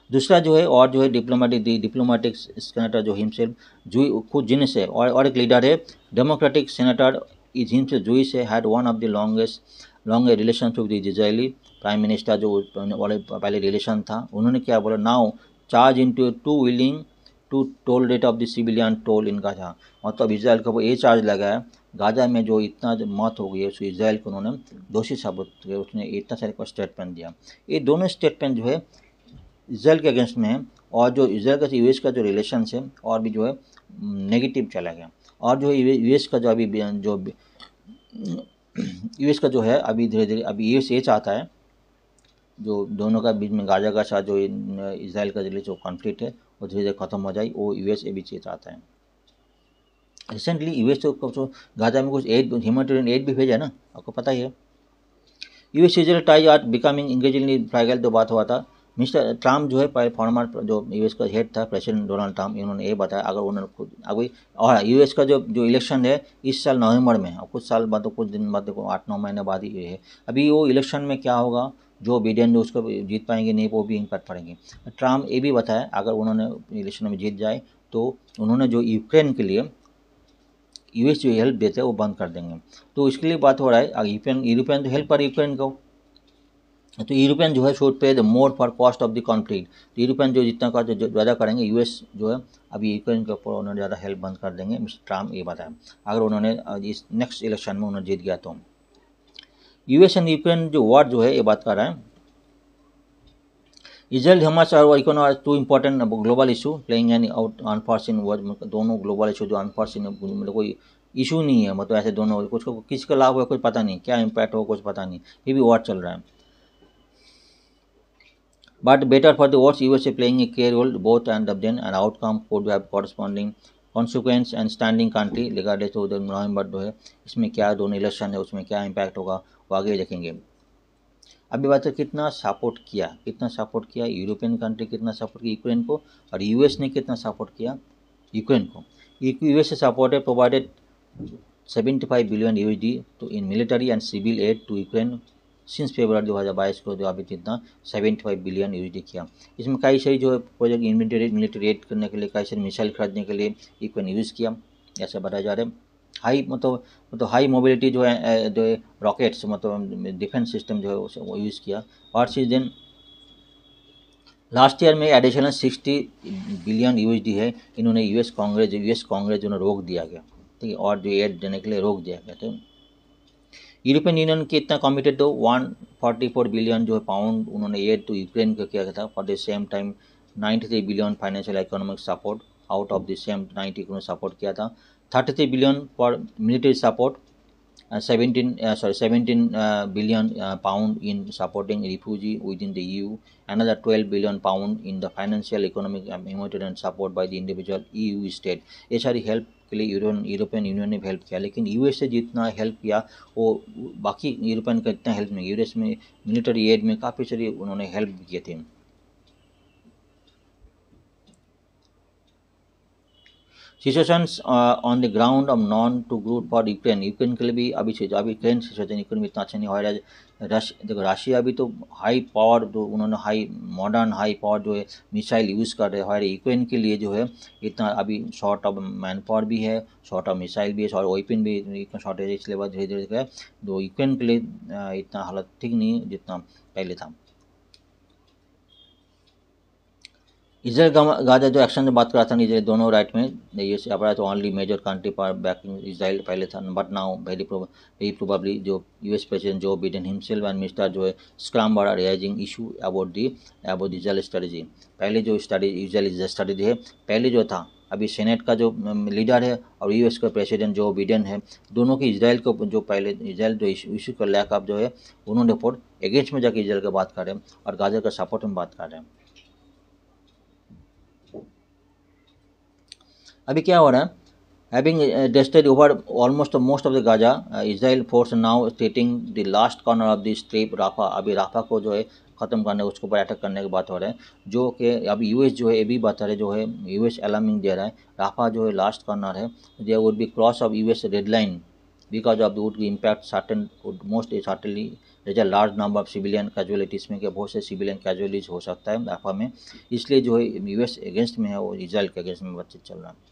दूसरा जो है और जो है डिप्लोमेटिक सेनेटर जो हिमसेल्फ जू खुद जिन से और एक लीडर है democratic senator is himself Jewish से had one of the long relationship with Israeli prime minister, जो पहले रिलेशन था। उन्होंने क्या बोला, now charge into to willing to toll rate of the civilian toll in Gaza, मतलब इसराइल का वो ये चार्ज लगाया गाजा में जो इतना मौत हो गई है उसको इसराइल को उन्होंने दोषी साबित किया, उसने इतना सारे को स्टेटमेंट दिया। ये दोनों स्टेटमेंट जो है इसराइल के अगेंस्ट में है, और जो इसराइल का यूएस का जो रिलेशन है और भी जो है नेगेटिव चला गया। और जो है यूएस का जो अभी जो यूएस का जो है अभी धीरे धीरे अभी यूएस ये चाहता है जो दोनों का बीच में गाजा का साथ जो इसराइल का जो कॉन्फ्लिक्ट है वो धीरे धीरे खत्म हो जाए, वो यूएस ये भी चाहता है। रिसेंटली यूएस तो गाजा में कुछ एड ह्यूमैनिटेरियन एड भी भेजा है ना, आपको पता ही है। US Israel ties are becoming engagingly fragile, जो बात हुआ था। मिस्टर ट्रम्प जो है पहले फॉर्मर जो यूएस का हेड था प्रेसिडेंट डोनाल्ड ट्रम्प, इन्होंने ये बताया अगर उन्होंने खुद अभी, और यूएस का जो जो इलेक्शन है इस साल नवंबर में, और कुछ साल बाद, कुछ दिन बाद, देखो 8-9 महीने बाद ही है। अभी वो इलेक्शन में क्या होगा, जो बिडेन जो उसको जीत पाएंगे नहीं, वो भी इम्पैक्ट पड़ेंगे। ट्रम्प ये भी बताया अगर उन्होंने इलेक्शन में जीत जाए तो उन्होंने जो यूक्रेन के लिए यूएस जो हेल्प देते हैं वो बंद कर देंगे। तो इसके लिए बात हो रहा है, अगर यूक्रेन यूरोपियन तो हेल्प पर यूक्रेन को, तो यूरोपियन जो है should pay the more for cost of the conflict. तो यूरोपियन जो जितना का जो ज़्यादा करेंगे, यूएस जो है अभी यूक्रेन के ऊपर उन्होंने ज़्यादा हेल्प बंद कर देंगे, मिस्टर ट्रम्प ये बताया अगर उन्होंने इस नेक्स्ट इलेक्शन में उन्होंने जीत गया तो। यूएस एंड यूक्रेन जो वॉर जो है ये बात कर रहा है। Israel Hamas और economy are two important global issue playing an out unfortunate word, दोनों ग्लोबल इशू जो अनफॉर्चुन मतलब कोई इशू नहीं है, मतलब ऐसे दोनों कुछ को किसका लाभ हो कुछ पता नहीं, क्या इम्पैक्ट हो कुछ पता नहीं, फिर भी वॉर चल रहा है। But better for the worse USA playing a care role both and then and outcome could have corresponding consequence and standing country regarded to the November जो है इसमें क्या दोनों इलेक्शन है उसमें क्या इम्पैक्ट होगा वो आगे देखेंगे। अभी बात है कितना सपोर्ट किया यूरोपियन कंट्री, कितना सपोर्ट किया यूक्रेन को, और यूएस ने कितना सपोर्ट किया यूक्रेन को। US supported provided 75 billion USD तो in military and civil aid to Ukraine since February 2022 को, जो अभी कितना 75 बिलियन यूएसडी किया। इसमें कई सारी जो प्रोजेक्ट मिलिट्री एड करने के लिए, कई सारी मिसाइल खरीदने के लिए यूक्रेन यूज़ किया, ऐसा बताया जा रहा है। हाई मतलब हाई मोबिलिटी जो है जो रॉकेट्स मतलब डिफेंस सिस्टम जो है वो यूज़ किया। और सीजन लास्ट ईयर में एडिशनल 60 बिलियन यूएसडी है इन्होंने यूएस कांग्रेस जो रोक दिया गया, ठीक है, और जो एड देने के लिए रोक दिया गया। तो यूरोपियन यूनियन के इतना कमिटेड तो 144 बिलियन जो है पाउंड उन्होंने एड टू यूक्रेन को किया था। For the same time 93 billion financial economic support out of the same 90 को सपोर्ट किया था। 33 billion for military support, 17 billion pound in supporting refugee within the EU, another 12 billion pound in the financial, economic, humanitarian support by the individual EU state। ये सारी हेल्प के लिए यूरोपियन यूनियन ने हेल्प किया, लेकिन यूएस से जितना हेल्प किया वो बाकी यूरोपियन का इतना हेल्प नहीं। यूएस में मिलिट्री एड में काफ़ी सारी उन्होंने हेल्प किए थे। Situations on the ground of none too good for Ukraine के लिए भी अभी यूक्रेन सिचुएशन यूक्रेन में इतना अच्छा नहीं हो रहा है। देखो रशिया भी तो हाई पावर जो उन्होंने मॉडर्न हाई पावर जो है मिसाइल यूज़ कर रहे हैं, यूक्रेन के लिए जो है इतना अभी शॉर्ट ऑफ मैन पावर भी है, शॉर्ट ऑफ मिसाइल भी है, शॉर्ट वेपन भी इतना शॉर्टेज, इसलिए बाद धीरे धीरे तो यूक्रेन के लिए इतना हालत ठीक नहीं जितना पहले था। इजराइल गाजा जो एक्शन में बात करा था इजराइल दोनों राइट में ये से अपना तो ओनली मेजर कंट्री पर बैकिंग इजराइल पहले था, बट नाउ वेरी प्रोबेबली जो US president Joe Biden himself and mister जो है scramble are raising issue about Israel strategy. पहले जो इजराइल स्ट्रेटजी है पहले जो था, अभी सेनेट का जो लीडर है और यूएस का प्रेसिडेंट जो बिडेन है, दोनों की इजराइल को जो पहले इजराइल जो इशू का लैक ऑफ जो है उन्होंने रिपोर्ट अगेंस्ट में जाकर इजराइल की बात कर रहे हैं और गाजा का सपोर्ट में बात कर रहे हैं। अभी क्या हो रहा है, having dusted over almost most of the Gaza, Israel force now stating the last corner of the strip Rafah. अभी राफा को जो है ख़त्म करने उसको ऊपर अटैक करने की बात हो रहा है, जो कि अभी यूएस जो है ये भी बता रहे जो है यूएस अलार्मिंग दे रहा है राफा जो है लास्ट कॉर्नर है, there would be cross of US red line because of would impact certain most certainly raise a large number of civilian casualties में, कि बहुत से सिविलियन कैजुअलिटीज हो सकता है राफा में, इसलिए जो है यूएस अगेंस्ट में है वो इसराइल के अगेंस्ट में बातचीत चल रहा है।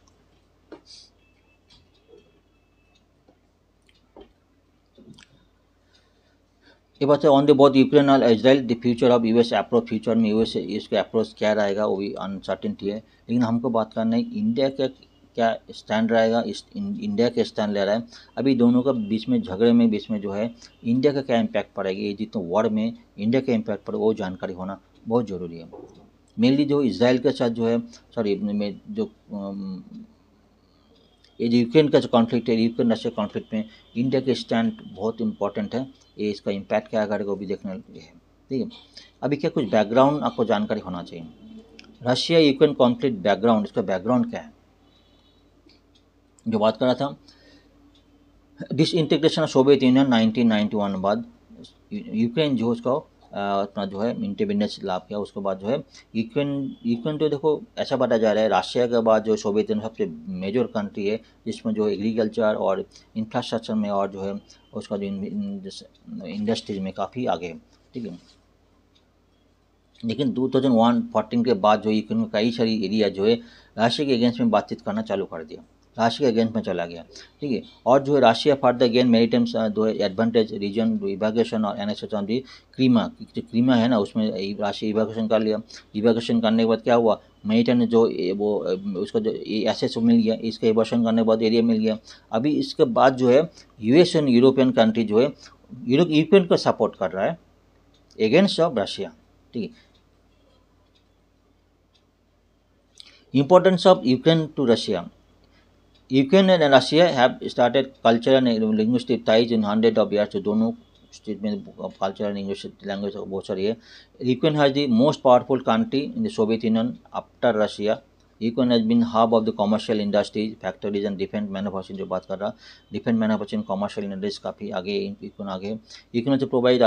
ये बात है ऑन द बोथ यूक्रेन और Israel the future of US approach, future में यूएस इसका अप्रोच क्या रहेगा वो भी अनसर्टेनिटी है। लेकिन हमको बात करना है इंडिया का क्या स्टैंड रहेगा, इंडिया का स्टैंड ले रहा है। अभी दोनों का बीच में झगड़े में बीच में जो है इंडिया का क्या इम्पैक्ट पड़ेगा, ये जितना वॉर में इंडिया का इम्पैक्ट पड़ेगा वो जानकारी होना बहुत ज़रूरी है। मेनली जो इसराइल के साथ जो है जो ये जो यूक्रेन का जो कॉन्फ्लिक्ट है, यूक्रेन रशिया कॉन्फ्लिक्ट में इंडिया के स्टैंड बहुत इंपॉर्टेंट है, ये इसका इम्पैक्ट क्या करेगा वो भी देखने है, ठीक है। अभी क्या कुछ बैकग्राउंड आपको जानकारी होना चाहिए। रशिया यूक्रेन कॉन्फ्लिक्ट बैकग्राउंड, इसका बैकग्राउंड क्या है। जो बात कर रहा था, डिसइंटीग्रेशन ऑफ सोवियत यूनियन 1991 बाद यूक्रेन जो उसका अपना जो है इंडिपेंडेंस लाभ किया, उसके बाद जो है यूक्रेन यूक्रेन तो देखो ऐसा बताया जा रहा है रशिया के बाद जो सोवियत यूनियन सबसे मेजर कंट्री है जिसमें जो एग्रीकल्चर और इंफ्रास्ट्रक्चर में और जो है उसका जो इंडस्ट्रीज में काफ़ी आगे है, ठीक है। लेकिन 2014 के बाद जो यूक्रेन में कई सारी एरिया जो है रशिया के अगेंस्ट में बातचीत करना चालू कर दिया, रशिया के अगेंस्ट में चला गया, ठीक है। और जो है रशिया फर्दर गेन मेरिटाइम जो है एडवांटेज रीजन इवागेशन और एनेक्सेशन दी क्रीमा, जो क्रीमा है ना उसमें रशिया इवागेशन कर लिया। इवागेशन करने के बाद क्या हुआ, मेरिटाइम जो वो उसका जो एसेस मिल गया, इसका इवागेशन करने के बाद एरिया मिल गया। अभी इसके बाद जो है यूएस एंड यूरोपियन कंट्री जो है यूक्रेन को सपोर्ट कर रहा है अगेंस्ट ऑफ रशिया, ठीक है। Importance of Ukraine to Russia. Ukraine and Russia have started cultural and linguistic ties in hundreds of years. तो दोनों स्टेट में कल्चर लिंग्विस्टिक लैंग्वेज बहुत सारी है। Ukraine has the most powerful country in the Soviet Union after Russia. Ukraine has been hub of the commercial industries factories and defence manufacturing, जो बात कर रहा डिफेंस मैन्युफैक्चरिंग कमर्शियल इंडस्ट्रीज काफ़ी आगे यूक्रेन आगे। Ukraine to provide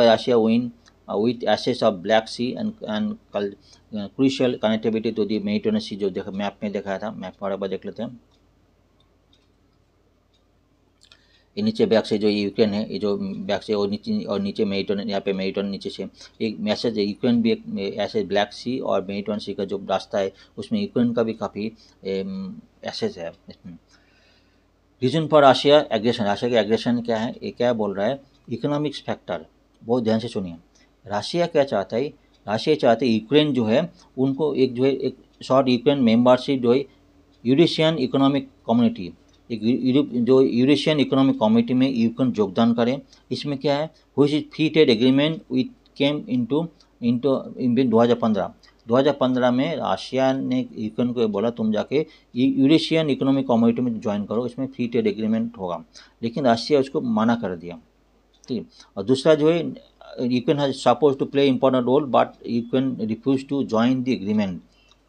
Russia win with access of Black Sea and crucial connectivity to the Mediterranean Sea, जो देखा मैप में दिखाया था, मैप पर बार देख लेते हैं। ये नीचे बैक से जो यूक्रेन है, ये जो बैक से और नीचे मेडिटेरेनियन, यहाँ पे मेडिटेरेनियन नीचे से एक मैसेज है। यूक्रेन भी एक ऐसे ब्लैक सी और मेडिटेरेनियन सी का जो रास्ता है उसमें यूक्रेन का भी काफ़ी एसेज है इसमें। Reason for Russia aggression, Russia के एग्रेशन क्या है, ये क्या बोल रहा है, इकोनॉमिक्स फैक्टर। बहुत ध्यान से सुनिए, रशिया क्या चाहता है, रशिया चाहते यूक्रेन जो है उनको एक जो है एक शॉर्ट यूक्रेन मेंबरशिप जो है यूरेशियन इकोनॉमिक कम्युनिटी, एक जो यूरेशियन इकोनॉमिक कम्युनिटी में यूक्रेन योगदान करें। इसमें क्या है, which is free trade agreement with came into into in 2015 में रशिया ने यूक्रेन को बोला तुम जाके यूरेशियन इकोनॉमिक कम्युनिटी में ज्वाइन करो, इसमें फ्री ट्रेड एग्रीमेंट होगा, लेकिन रशिया उसको मना कर दिया, ठीक है। और दूसरा जो है Ukraine has suppose to play important role but Ukraine refuse to join the agreement,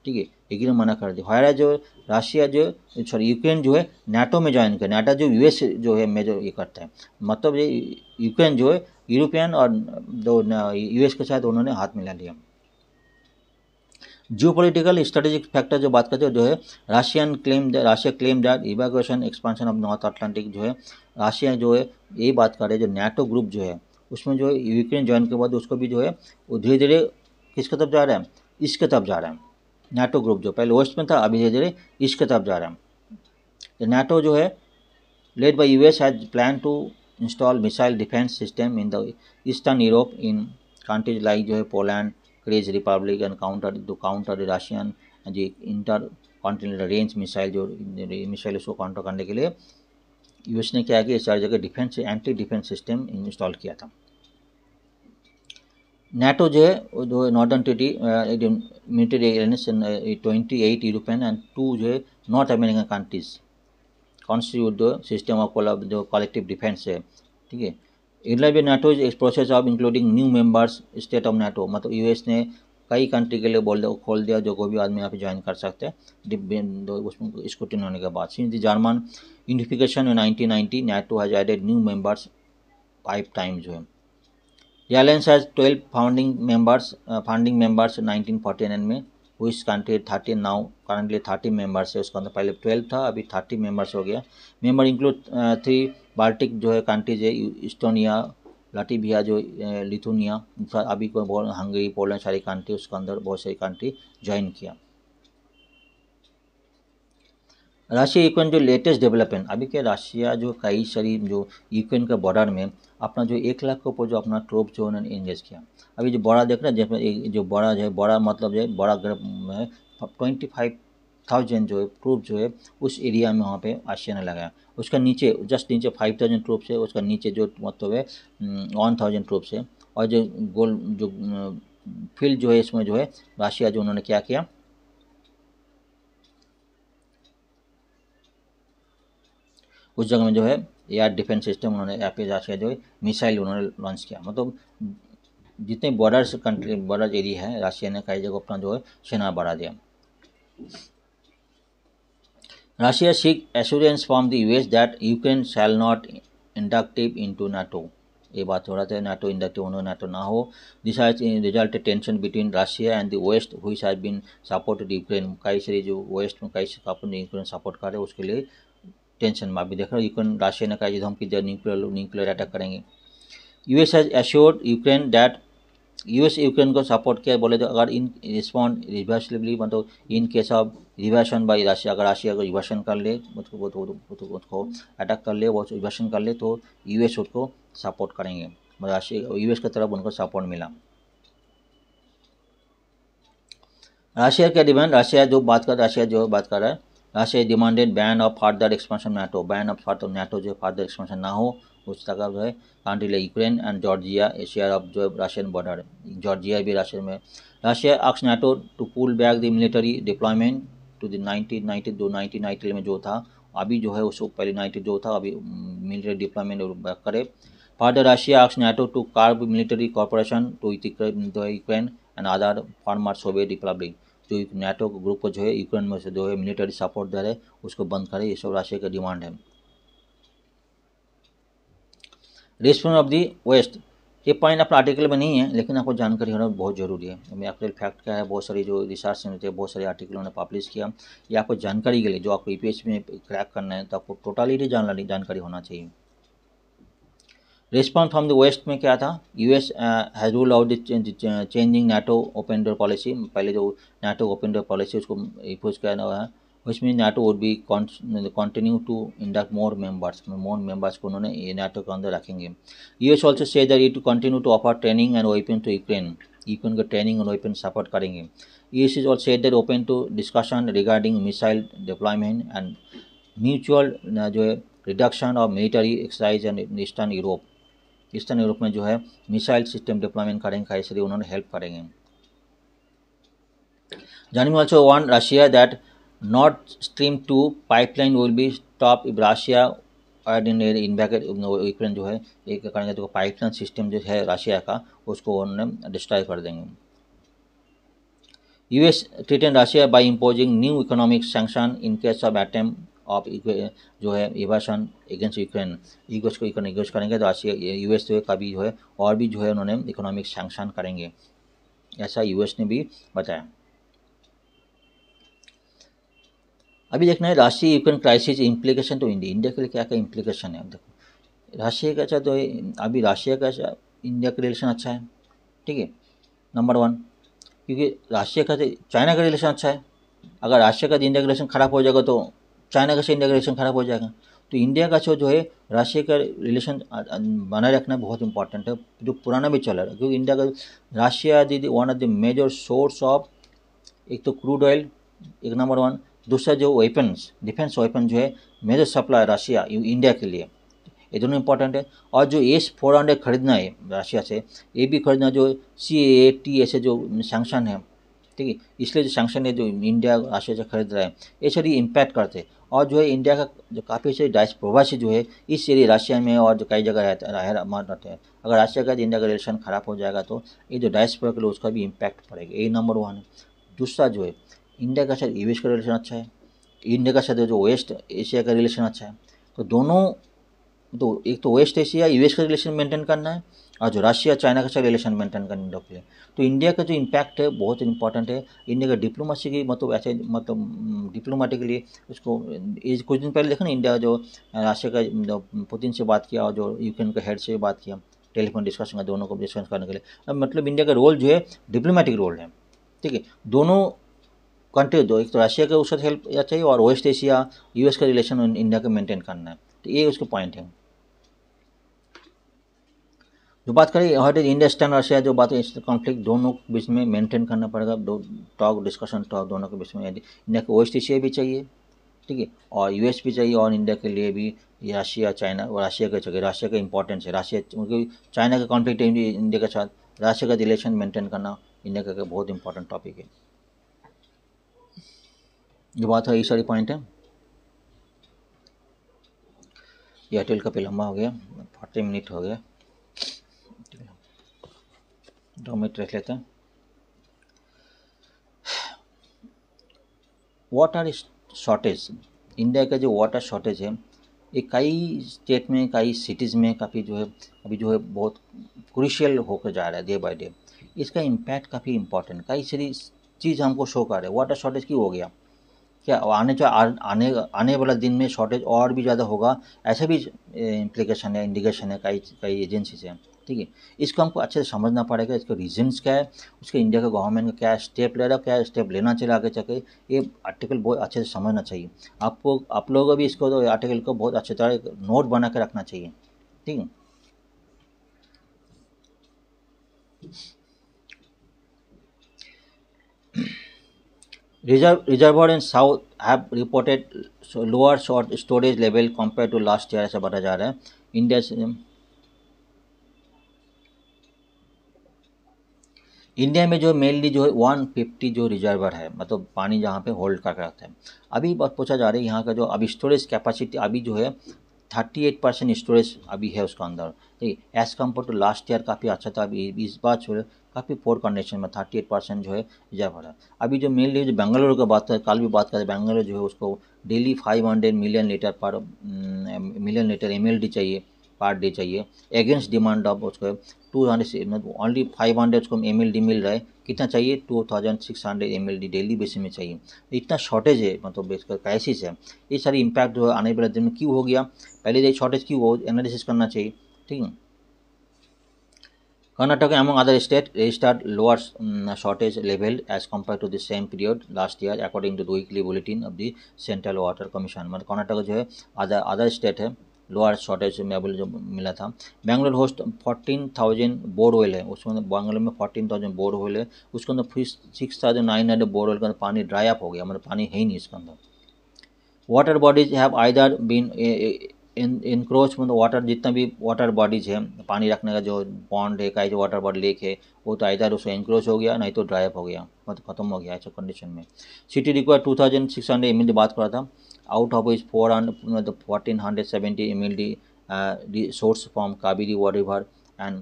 ठीक है, एग्रीमेंट मना कर दिया। हमारा जो रशिया जो सॉरी यूक्रेन जो है नाटो में ज्वाइन कर, नाटो जो यूएस जो है में जो ये करता है, मतलब ये यूक्रेन जो है यूरोपियन और दो यूएस के साथ उन्होंने हाथ मिला लिया। जियोपॉलिटिकल स्ट्रेटेजिक फैक्टर जो बात करते हैं जो है Russia claim that evacuation expansion of north Atlantic, जो है रशिया जो है यही बात कर रहे हैं जो नाटो ग्रुप जो है उसमें जो है यूक्रेन ज्वाइन के बाद उसको भी जो है वो धीरे धीरे किसके तरफ जा रहा है, इसके तरफ जा रहा है। नाटो ग्रुप जो पहले वेस्ट में था अभी धीरे धीरे इसके तरफ जा रहा है। तो नाटो जो है led by US has plan to install missile defence system in the eastern Europe in countries like जो है Poland, Czech Republic and counter Russian जो इंटर कॉन्टिनेंटल रेंज मिसाइल, जो मिसाइल उसको काउंटर करने के लिए यूएस ने क्या किया, इस सारी जगह defence anti defence system install किया था। नाटो जो है जो northern territory military alliance 28 European and 2 जो है North American countries constitute the system of जो कलेक्टिव डिफेंस है, ठीक है। इधर भी NATO is process of including new members state of NATO, मतलब यूएस ने कई कंट्री के लिए खोल दिया जो कोई भी आदमी यहाँ पे ज्वाइन कर सकते हैं उसमें स्क्रूटिनी होने के बाद। Since the German unification in 1990 NATO has added new members 5 times जो है। The alliance has 12 founding members 1949 में, which country 30 now currently 30 members है, उसका अंदर पहले 12 था अभी 30 members हो गया। मेंबर इंक्लूड 3 बाल्टिक जो है कंट्रीज है, इस्टोनिया, लाटविया जो लिथुनिया, अभी कोई हंगरी पोलैंड सारी कंट्री, उसके अंदर बहुत सारी कंट्री ज्वाइन किया। रशिया यूक्रेन जो लेटेस्ट डेवलपमेंट अभी के रशिया जो कई सारी जो यूक्रेन के बॉर्डर में अपना जो 1 लाख के ऊपर जो अपना ट्रूप जो उन्होंने एंगेज किया। अभी जो बड़ा देख रहे हैं जिसमें जो बड़ा जो है बड़ा मतलब जो है बड़ा ग्रुप में 25,000 जो है ट्रूप जो है उस एरिया में वहाँ पे रशिया ने लगाया। उसका नीचे जस्ट नीचे 5,000 ट्रूप्स है, उसका नीचे जो मतलब है 1,000 ट्रूप्स है। और जो गोल जो फील्ड जो है इसमें जो है रशिया जो उन्होंने क्या किया, उस जगह में जो है एयर डिफेंस सिस्टम उन्होंने यहाँ पे रशिया जो है मिसाइल उन्होंने लॉन्च किया। मतलब जितने बॉर्डर्स कंट्री बॉर्डर एरिया है रशिया ने कई जगह अपना जो है सेना बढ़ा दिया। Russia seek assurance from the US that Ukraine shall not inductive into NATO. ये बात हो रहा था NATO inductive होना NATO ना हो. This has resulted tension between Russia and the West, which has been supported Ukraine. कई सारी जो West में कई अपने यूक्रेन सपोर्ट कर रहे हैं उसके लिए टेंशन में अभी देख रहे हो यूक्रेन रशिया ने कहा धमकी दिया न्यूक्लियर अटैक करेंगे. US has assured Ukraine that US Ukraine को सपोर्ट किया बोले तो अगर इन रिस्पॉन्ड रिवर्सिबली मतलब in case of reversion by Russia अगर राशिया को रिवर्शन कर ले उसको अटैक कर ले वो रिवर्शन कर ले तो यूएस उसको सपोर्ट करेंगे मतलब राशिया यूएस की तरफ उनको सपोर्ट मिला. राशिया का डिमांड राशिया जो बात कर रहा है Russia demanded ban of further expansion NATO ban of further NATO जो फर्दर एक्सपेंशन ना हो उस तरह जो है country like Ukraine and Georgia Asia of जो रशियन बॉर्डर जॉर्जिया भी रशिया में. Russia asked NATO to pull back the military deployment to the 1990 में जो था अभी जो है उसको पहले 90 जो था अभी मिलिट्री डिप्लॉयमेंट बैक करे. Further Russia asked NATO to curb military corporation to Ukraine and other former Soviet republic जो नाटो ग्रुप को जो है यूक्रेन में से जो है मिलिट्री सपोर्ट दे रहे उसको बंद करे. ये सब रशिया का डिमांड है. रिस्पॉन्स ऑफ दी वेस्ट ये पॉइंट अपने आर्टिकल में नहीं है लेकिन आपको जानकारी होना बहुत ज़रूरी है. मैं एक्चुअल फैक्ट क्या है बहुत सारी जो रिसर्च में थे बहुत सारे आर्टिकलों ने पब्लिश किया ये आपको जानकारी के लिए जो आपको ईपीएससी में क्रैक करना है तो आपको टोटली जानकारी होना चाहिए. रिस्पॉन्स फ्रॉम द वेस्ट में क्या था US has rule out changing NATO open door policy. पहले जो नाटो ओपन डोर पॉलिसी उसको इम्पोज किया हुआ है which means NATO would be continue to induct more members को उन्होंने ये NATO के अंदर रखेंगे. US also say that it continue to offer training and weapon to Ukraine को ट्रेनिंग और वेपन सपोर्ट करेंगे. US is also said that open to discussion regarding missile deployment and mutual जो है reduction of military exercise and eastern Europe में जो है मिसाइल सिस्टम डिप्लॉयमेंट करेंगे इसलिए उन्होंने हेल्प करेंगे. Germany also warned Russia that Nord Stream 2 pipeline will be stopped if Russia in bracket Ukraine जो है एक करेंगे तो पाइपलाइन सिस्टम जो है रशिया का उसको उन्होंने डिस्ट्रॉय कर देंगे. US threatened Russia by imposing new economic sanction in case of attempt of जो है इन्वेशन अगेंस्ट यूक्रेन. ईगोस को ईगोस करेंगे तो रशिया यूएस जो है कभी जो है और भी जो है उन्होंने इकोनॉमिक सैंक्शन करेंगे ऐसा यूएस ने भी बताया. अभी देखना है रशिया यूक्रेन क्राइसिस इम्प्लीकेशन तो इंडिया के लिए क्या क्या इम्प्लीकेशन है. देखो रशिया का अच्छा तो अभी रशिया का अच्छा इंडिया का रिलेशन अच्छा है ठीक है नंबर 1 क्योंकि रशिया का चाइना का रिलेशन अच्छा है. अगर रशिया का इंडिया का रिलेशन ख़राब हो जाएगा तो चाइना का से इंडिया का रिलेशन ख़राब हो जाएगा. तो इंडिया का जो है रशिया का रिलेशन बनाए रखना बहुत इंपॉर्टेंट है जो पुराना भी चल रहा है क्योंकि इंडिया का Russia one of the major source of एक तो क्रूड ऑयल एक नंबर 1 दूसरा जो वेपन्स डिफेंस वेपन जो है मेजर सप्लाई रशिया इंडिया के लिए ये दोनों इंपॉर्टेंट है. और जो S-400 खरीदना है रशिया से ये भी खरीदना जो CAAT ऐसे जो सैंक्शन है ठीक है इसलिए जो सैंक्शन है जो इंडिया रशिया से खरीद रहा है ये सारी इम्पैक्ट करते हैं. और जो है इंडिया का जो काफ़ी सारे डाइस प्रवासी जो है इस एरिया रशिया में और जो कई जगह रहते हैं अगर रशिया का इंडिया का रिलेशन ख़राब हो जाएगा तो ये जो डायस्पोरा के लिए उसका भी इम्पैक्ट पड़ेगा. ये नंबर 1 है. दूसरा जो है इंडिया का साथ यूएस का रिलेशन अच्छा है इंडिया का साथ जो वेस्ट एशिया का रिलेशन अच्छा है. तो दोनों तो एक तो वेस्ट एशिया यूएस का रिलेशन मेंटेन करना है और जो रशिया चाइना का साथ रिलेशन मेंटेन करने के लिए तो इंडिया का जो इम्पैक्ट है बहुत इंपॉर्टेंट है. इंडिया का डिप्लोमेसी की मतलब ऐसे मतलब डिप्लोमेटिकली उसको ये कुछ दिन पहले देखा ना इंडिया जो रशिया का पुतिन से बात किया और जो यूक्रेन के हेड से बात किया टेलीफोन डिस्कशन दोनों को डिस्कस करने के लिए मतलब इंडिया का रोल जो है डिप्लोमेटिक रोल है ठीक है. दोनों कंट्री दो एक तो रशिया के उससे हेल्प चाहिए और वेस्ट एशिया यूएस का रिलेशन इंडिया का मेंटेन करना है तो ये उसके पॉइंट है. जो बात करें हर इंडिया स्टैंड रशिया जो बात है कॉन्फ्लिक्ट दोनों के बीच में मेंटेन करना पड़ेगा. दो टॉक डिस्कशन टॉक दोनों के बीच में इंडिया को वेस्ट एशिया भी चाहिए ठीक है और यूएस भी चाहिए और इंडिया के लिए भी रशिया चाइना और रशिया का चाहिए. रशिया का इंपॉर्टेंस है रशिया क्योंकि चाइना का कॉन्फ्लिक्ट इंडिया के साथ रशिया का रिलेशन मेंटेन करना इंडिया का बहुत इंपॉर्टेंट टॉपिक है. जो बात है ये सारी पॉइंट है. एयरटेल का पे लंबा हो गया 40 मिनट हो गया 2 मिनट रख लेते हैं. व्हाट आर शॉर्टेज इंडिया का जो वाटर शॉर्टेज है ये कई स्टेट में, कई सिटीज़ में काफ़ी जो है अभी जो है बहुत क्रूशियल होकर जा रहा है डे बाय डे। इसका इम्पैक्ट काफ़ी इंपॉर्टेंट, कई सारी चीज़ हमको शो कर रहे हैं। वाटर शॉर्टेज क्यों हो गया, क्या आने आने वाला दिन में शॉर्टेज और भी ज़्यादा होगा, ऐसा भी इम्प्लीकेशन है, इंडिकेशन है कई कई एजेंसी से। ठीक है, इसको हमको अच्छे से समझना पड़ेगा, इसके रीजंस क्या है, उसके इंडिया का गवर्नमेंट का क्या स्टेप ले रहा है, क्या स्टेप लेना चाहिए आगे चल, ये आर्टिकल बहुत अच्छे से समझना चाहिए आपको। आप लोगों को भी इसको तो आर्टिकल को बहुत अच्छी तरह नोट बना के रखना चाहिए। ठीक है, reservoir in south have reported lower short storage level compared to last year, ऐसा बताया जा रहा है। इंडिया से इंडिया में जो मेनली जो है 150 जो रिजर्वर है, मतलब पानी जहाँ पे होल्ड करके रखते हैं। अभी बात पूछा जा रही है यहाँ का जो अभी स्टोरेज कैपेसिटी अभी जो है 38% स्टोरेज अभी है उसका अंदर। ठीक है, as compare to last year काफ़ी अच्छा था। अभी इस बार जो है काफ़ी पोर कंडीशन में 38% जो है रिजर्वर है। अभी जो मेनली जो बेंगलुरु की बात करें, कल भी बात करें, बेंगलुरु जो है उसको डेली 500 मिलियन लीटर पर मिलियन लीटर MLD चाहिए, पर डे चाहिए, अगेंस्ट डिमांड ऑफ उसको 200 मतलब ओनली 500 उसको MLD मिल रहा है। कितना चाहिए, 2600 MLD डेली बेसिस में चाहिए। इतना शॉर्टेज है, मतलब इसका क्राइसिस है। ये सारी इम्पैक्ट जो है आने वाले दिन में क्यों हो गया, पहले ये शॉर्टेज क्यों हो, एनालिसिस करना चाहिए। ठीक है, Karnataka among other states registered lower shortage level as compared to the same period last year according to the weekly bulletin of the Central Water Commission। मतलब कर्नाटक जो है अदर स्टेट है लोअर शॉर्टेज में अभी जो मिला था। बेंगलोर होस्ट 14,000 बोरवेल है, उसमें बेंगलोर में 14,000 बोरवेल है, उसके अंदर फिर 6,900 बोरवेल के अंदर पानी ड्राई अप हो गया, मतलब पानी है ही नहीं इसके अंदर। Water bodies have either been encroach, मतलब वाटर जितना भी वाटर बॉडीज है, पानी रखने का जो पॉन्ड है, का जो वाटर बॉडी लेक है, वो तो आइदर उसको इंक्रोच हो गया, नहीं तो ड्राई अप हो गया, मतलब खत्म हो गया ऐसा कंडीशन में। सिटी रिक्वायर 2600 MLD बात कर रहा था, आउट ऑफ इज 400 मतलब 1470 MLD source from Kaveri river and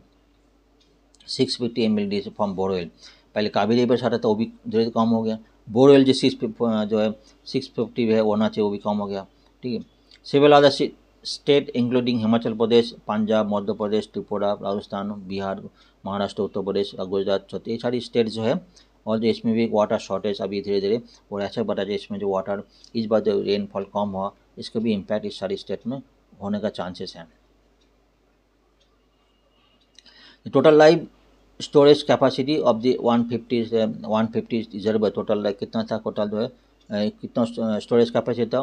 650 MLD from borewell. पहले कावेरी रिवर से आता था, वो भी धीरे धीरे कम हो गया। बोरवेल जो जो है 650 है होना चाहिए, वो भी कम हो गया। ठीक है, civil other state including Himachal Pradesh, Punjab, Madhya Pradesh, Tripura, Rajasthan, Bihar, Maharashtra, Uttar Pradesh, Gujarat, Chhattisgarh, ये सारी स्टेट जो है, और जो इसमें भी वाटर शॉर्टेज अभी धीरे धीरे, और ऐसा बता जाए इसमें जो वाटर इस बार जो रेनफॉल कम हुआ, इसका भी इम्पैक्ट इस सारी स्टेट में होने का चांसेस हैं। Total live storage capacity of the 150 reserve total like कितना था, टोटल जो है कितना स्टोरेज कैपेसिटी था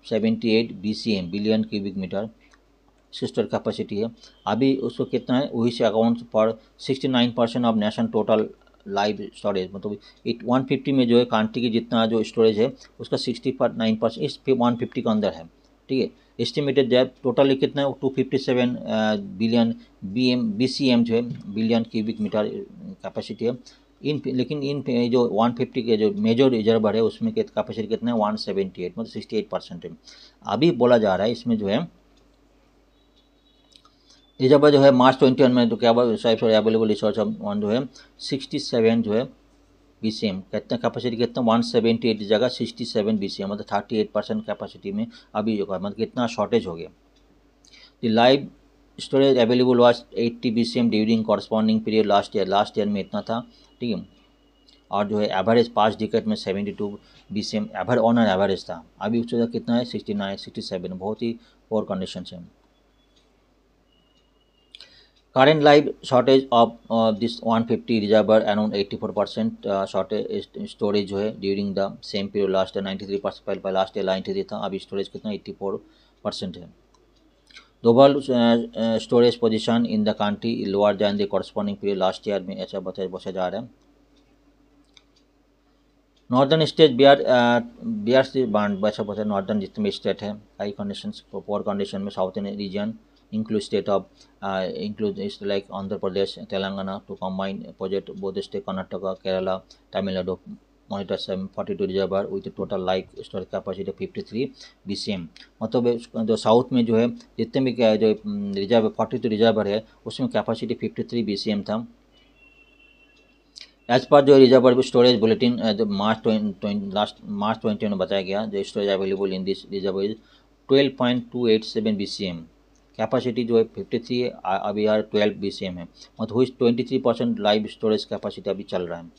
178 BCM billion cubic metre storage capacity है। अभी उसको कितना है, वही से अकाउंट पर 69% of nation total live storage, मतलब 150 में जो है कंट्री की जितना जो स्टोरेज है उसका 69% इस 150 के अंदर है। ठीक है, एस्टिमेटेड जब टोटली कितना है 257 बिलियन BCM जो है बिलियन क्यूबिक मीटर कैपेसिटी है। लेकिन इन जो 150 के जो मेजर रिजर्वर है उसमें कैपेसिटी कितना है 178, मतलब 68% है। अभी बोला जा रहा है इसमें जो है रिजर्वर जो है मार्च 21 में तो क्या अवेलेबल रिसोर्स वन जो है 67 जो है BCM, कितना कैपेसिटी कितना 178 की जगह 67 BCM, मतलब 38% कैपेसिटी में अभी जो मतलब कितना शॉर्टेज हो गया। The live storage available was 80 BCM during corresponding period last year में इतना था। ठीक है, और जो है एवरेज 5 डिकेट में 72 BCM ऑन एवरेज था। अभी उससे कितना है 69 67, बहुत ही पोर कंडीशन है। Current live shortage of this 150 reservoir around 84% shortage storage जो है during the same period last year 93%, पहले लास्ट ईयर 93 था, अभी स्टोरेज कितना 84% है। The overall storage position in the country lower than the corresponding period last year में ऐसा बचा जा रहा है। नॉर्दर्न स्टेट बिहार से बचा बचा नॉर्दर्न जितने भी स्टेट है हाई कंडीशन पोर कंडीशन में, south Indian reason include state of include is like Andhra Pradesh, Telangana to combine project both state Karnataka, Kerala, Tamil Nadu monitor 42 reservoir with a total like storage capacity 53 BCM। मतलब जो साउथ में जो है जितने भी जो रिजर्व 42 रिजर्वर है उसमें कैपेसिटी 53 BCM था। एज पर जो रिजर्वर स्टोरेज बुलेटिन जो मार्च 20 में बताया गया, जो storage available in this reservoir is 12.287 BCM। Capacity जो है 53 है, अभी यार 12 BCM है, मतलब हुई 23% लाइव स्टोरेज कैपेसिटी अभी चल रहा है।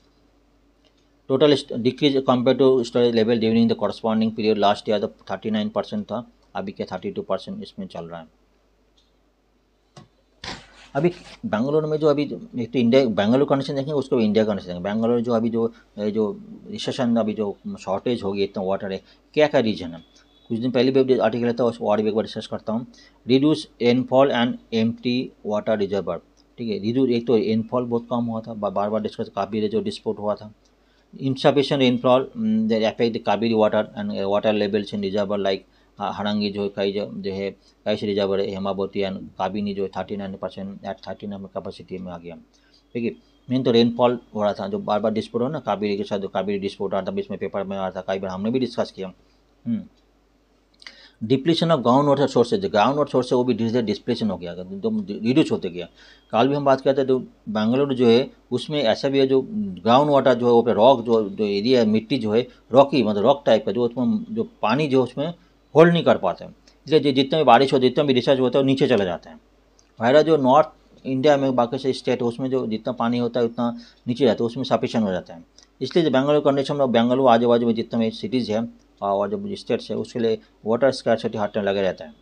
Total decrease compare to storage level during the corresponding period last year तो 39% था, अभी क्या 32% इसमें चल रहा है। अभी बेंगलुरु में जो अभी एक तो इंडिया बेंगलुरु कंडीशन देखेंगे, उसको भी इंडिया कंडीशन देखेंगे। बेंगलुरु जो अभी जो रिसेशन अभी जो शॉर्टेज हो गई इतना वाटर है, क्या क्या रीजन है। कुछ दिन पहले भी आर्टिकल है, तो उसको और भी एक बार रिसर्च करता हूँ। Reduce rainfall and empty water reservoir, ठीक है। रिड्यूस, एक तो रेनफॉल बहुत कम हुआ था, बार बार डिस्कस, काफी जो डिस्पोर्ट हुआ था। insufficient rainfall that affect the Kaveri water and water levels in reservoir like Harangi जो कई जो है कई से रिजर्वर है, हेमावती एंड काबिनी जो 39% एट 39 कैपेसिटी में आ गया, ठीक है। मेन तो रेनफॉल हो रहा था, जो बार बार डिस्प्यूट हो ना कावेरी के साथ, जो कावेरी डिस्प्यूट रहा था बीच में पेपर में आ रहा था, कई बार हमने भी डिस्कस किया। Depletion of ground water sources, ground water source है वो भी धीरे धीरे डिस्प्लेशन हो गया, एकदम रिड्यूस होते गया। कल भी हम बात करते थे, तो बेंगलुरु जो है उसमें ऐसा भी है, जो ग्राउंड वाटर जो है वो पे रॉक जो एरिया है, मिट्टी जो है रॉकी, मतलब रॉक टाइप का, जो उसमें जो पानी जो उसमें होल्ड नहीं कर पाते हैं, इसलिए जितना भी बारिश हो, जितना भी रिचार्ज होता है वो नीचे चला जाता है। हमारा जो नॉर्थ इंडिया में बाकी से स्टेट है उसमें जो जितना पानी होता है उतना नीचे जाता है, उसमें सफिशिएंट हो जाता है। इसलिए जो बेंगलुरु कंडीशन में, बेंगलुरु आजू बाजू में जितने भी सिटीज़ है और जो स्टेट्स है, उसके लिए वाटर स्कैर्सिटी हर टाइम लगे रहता है।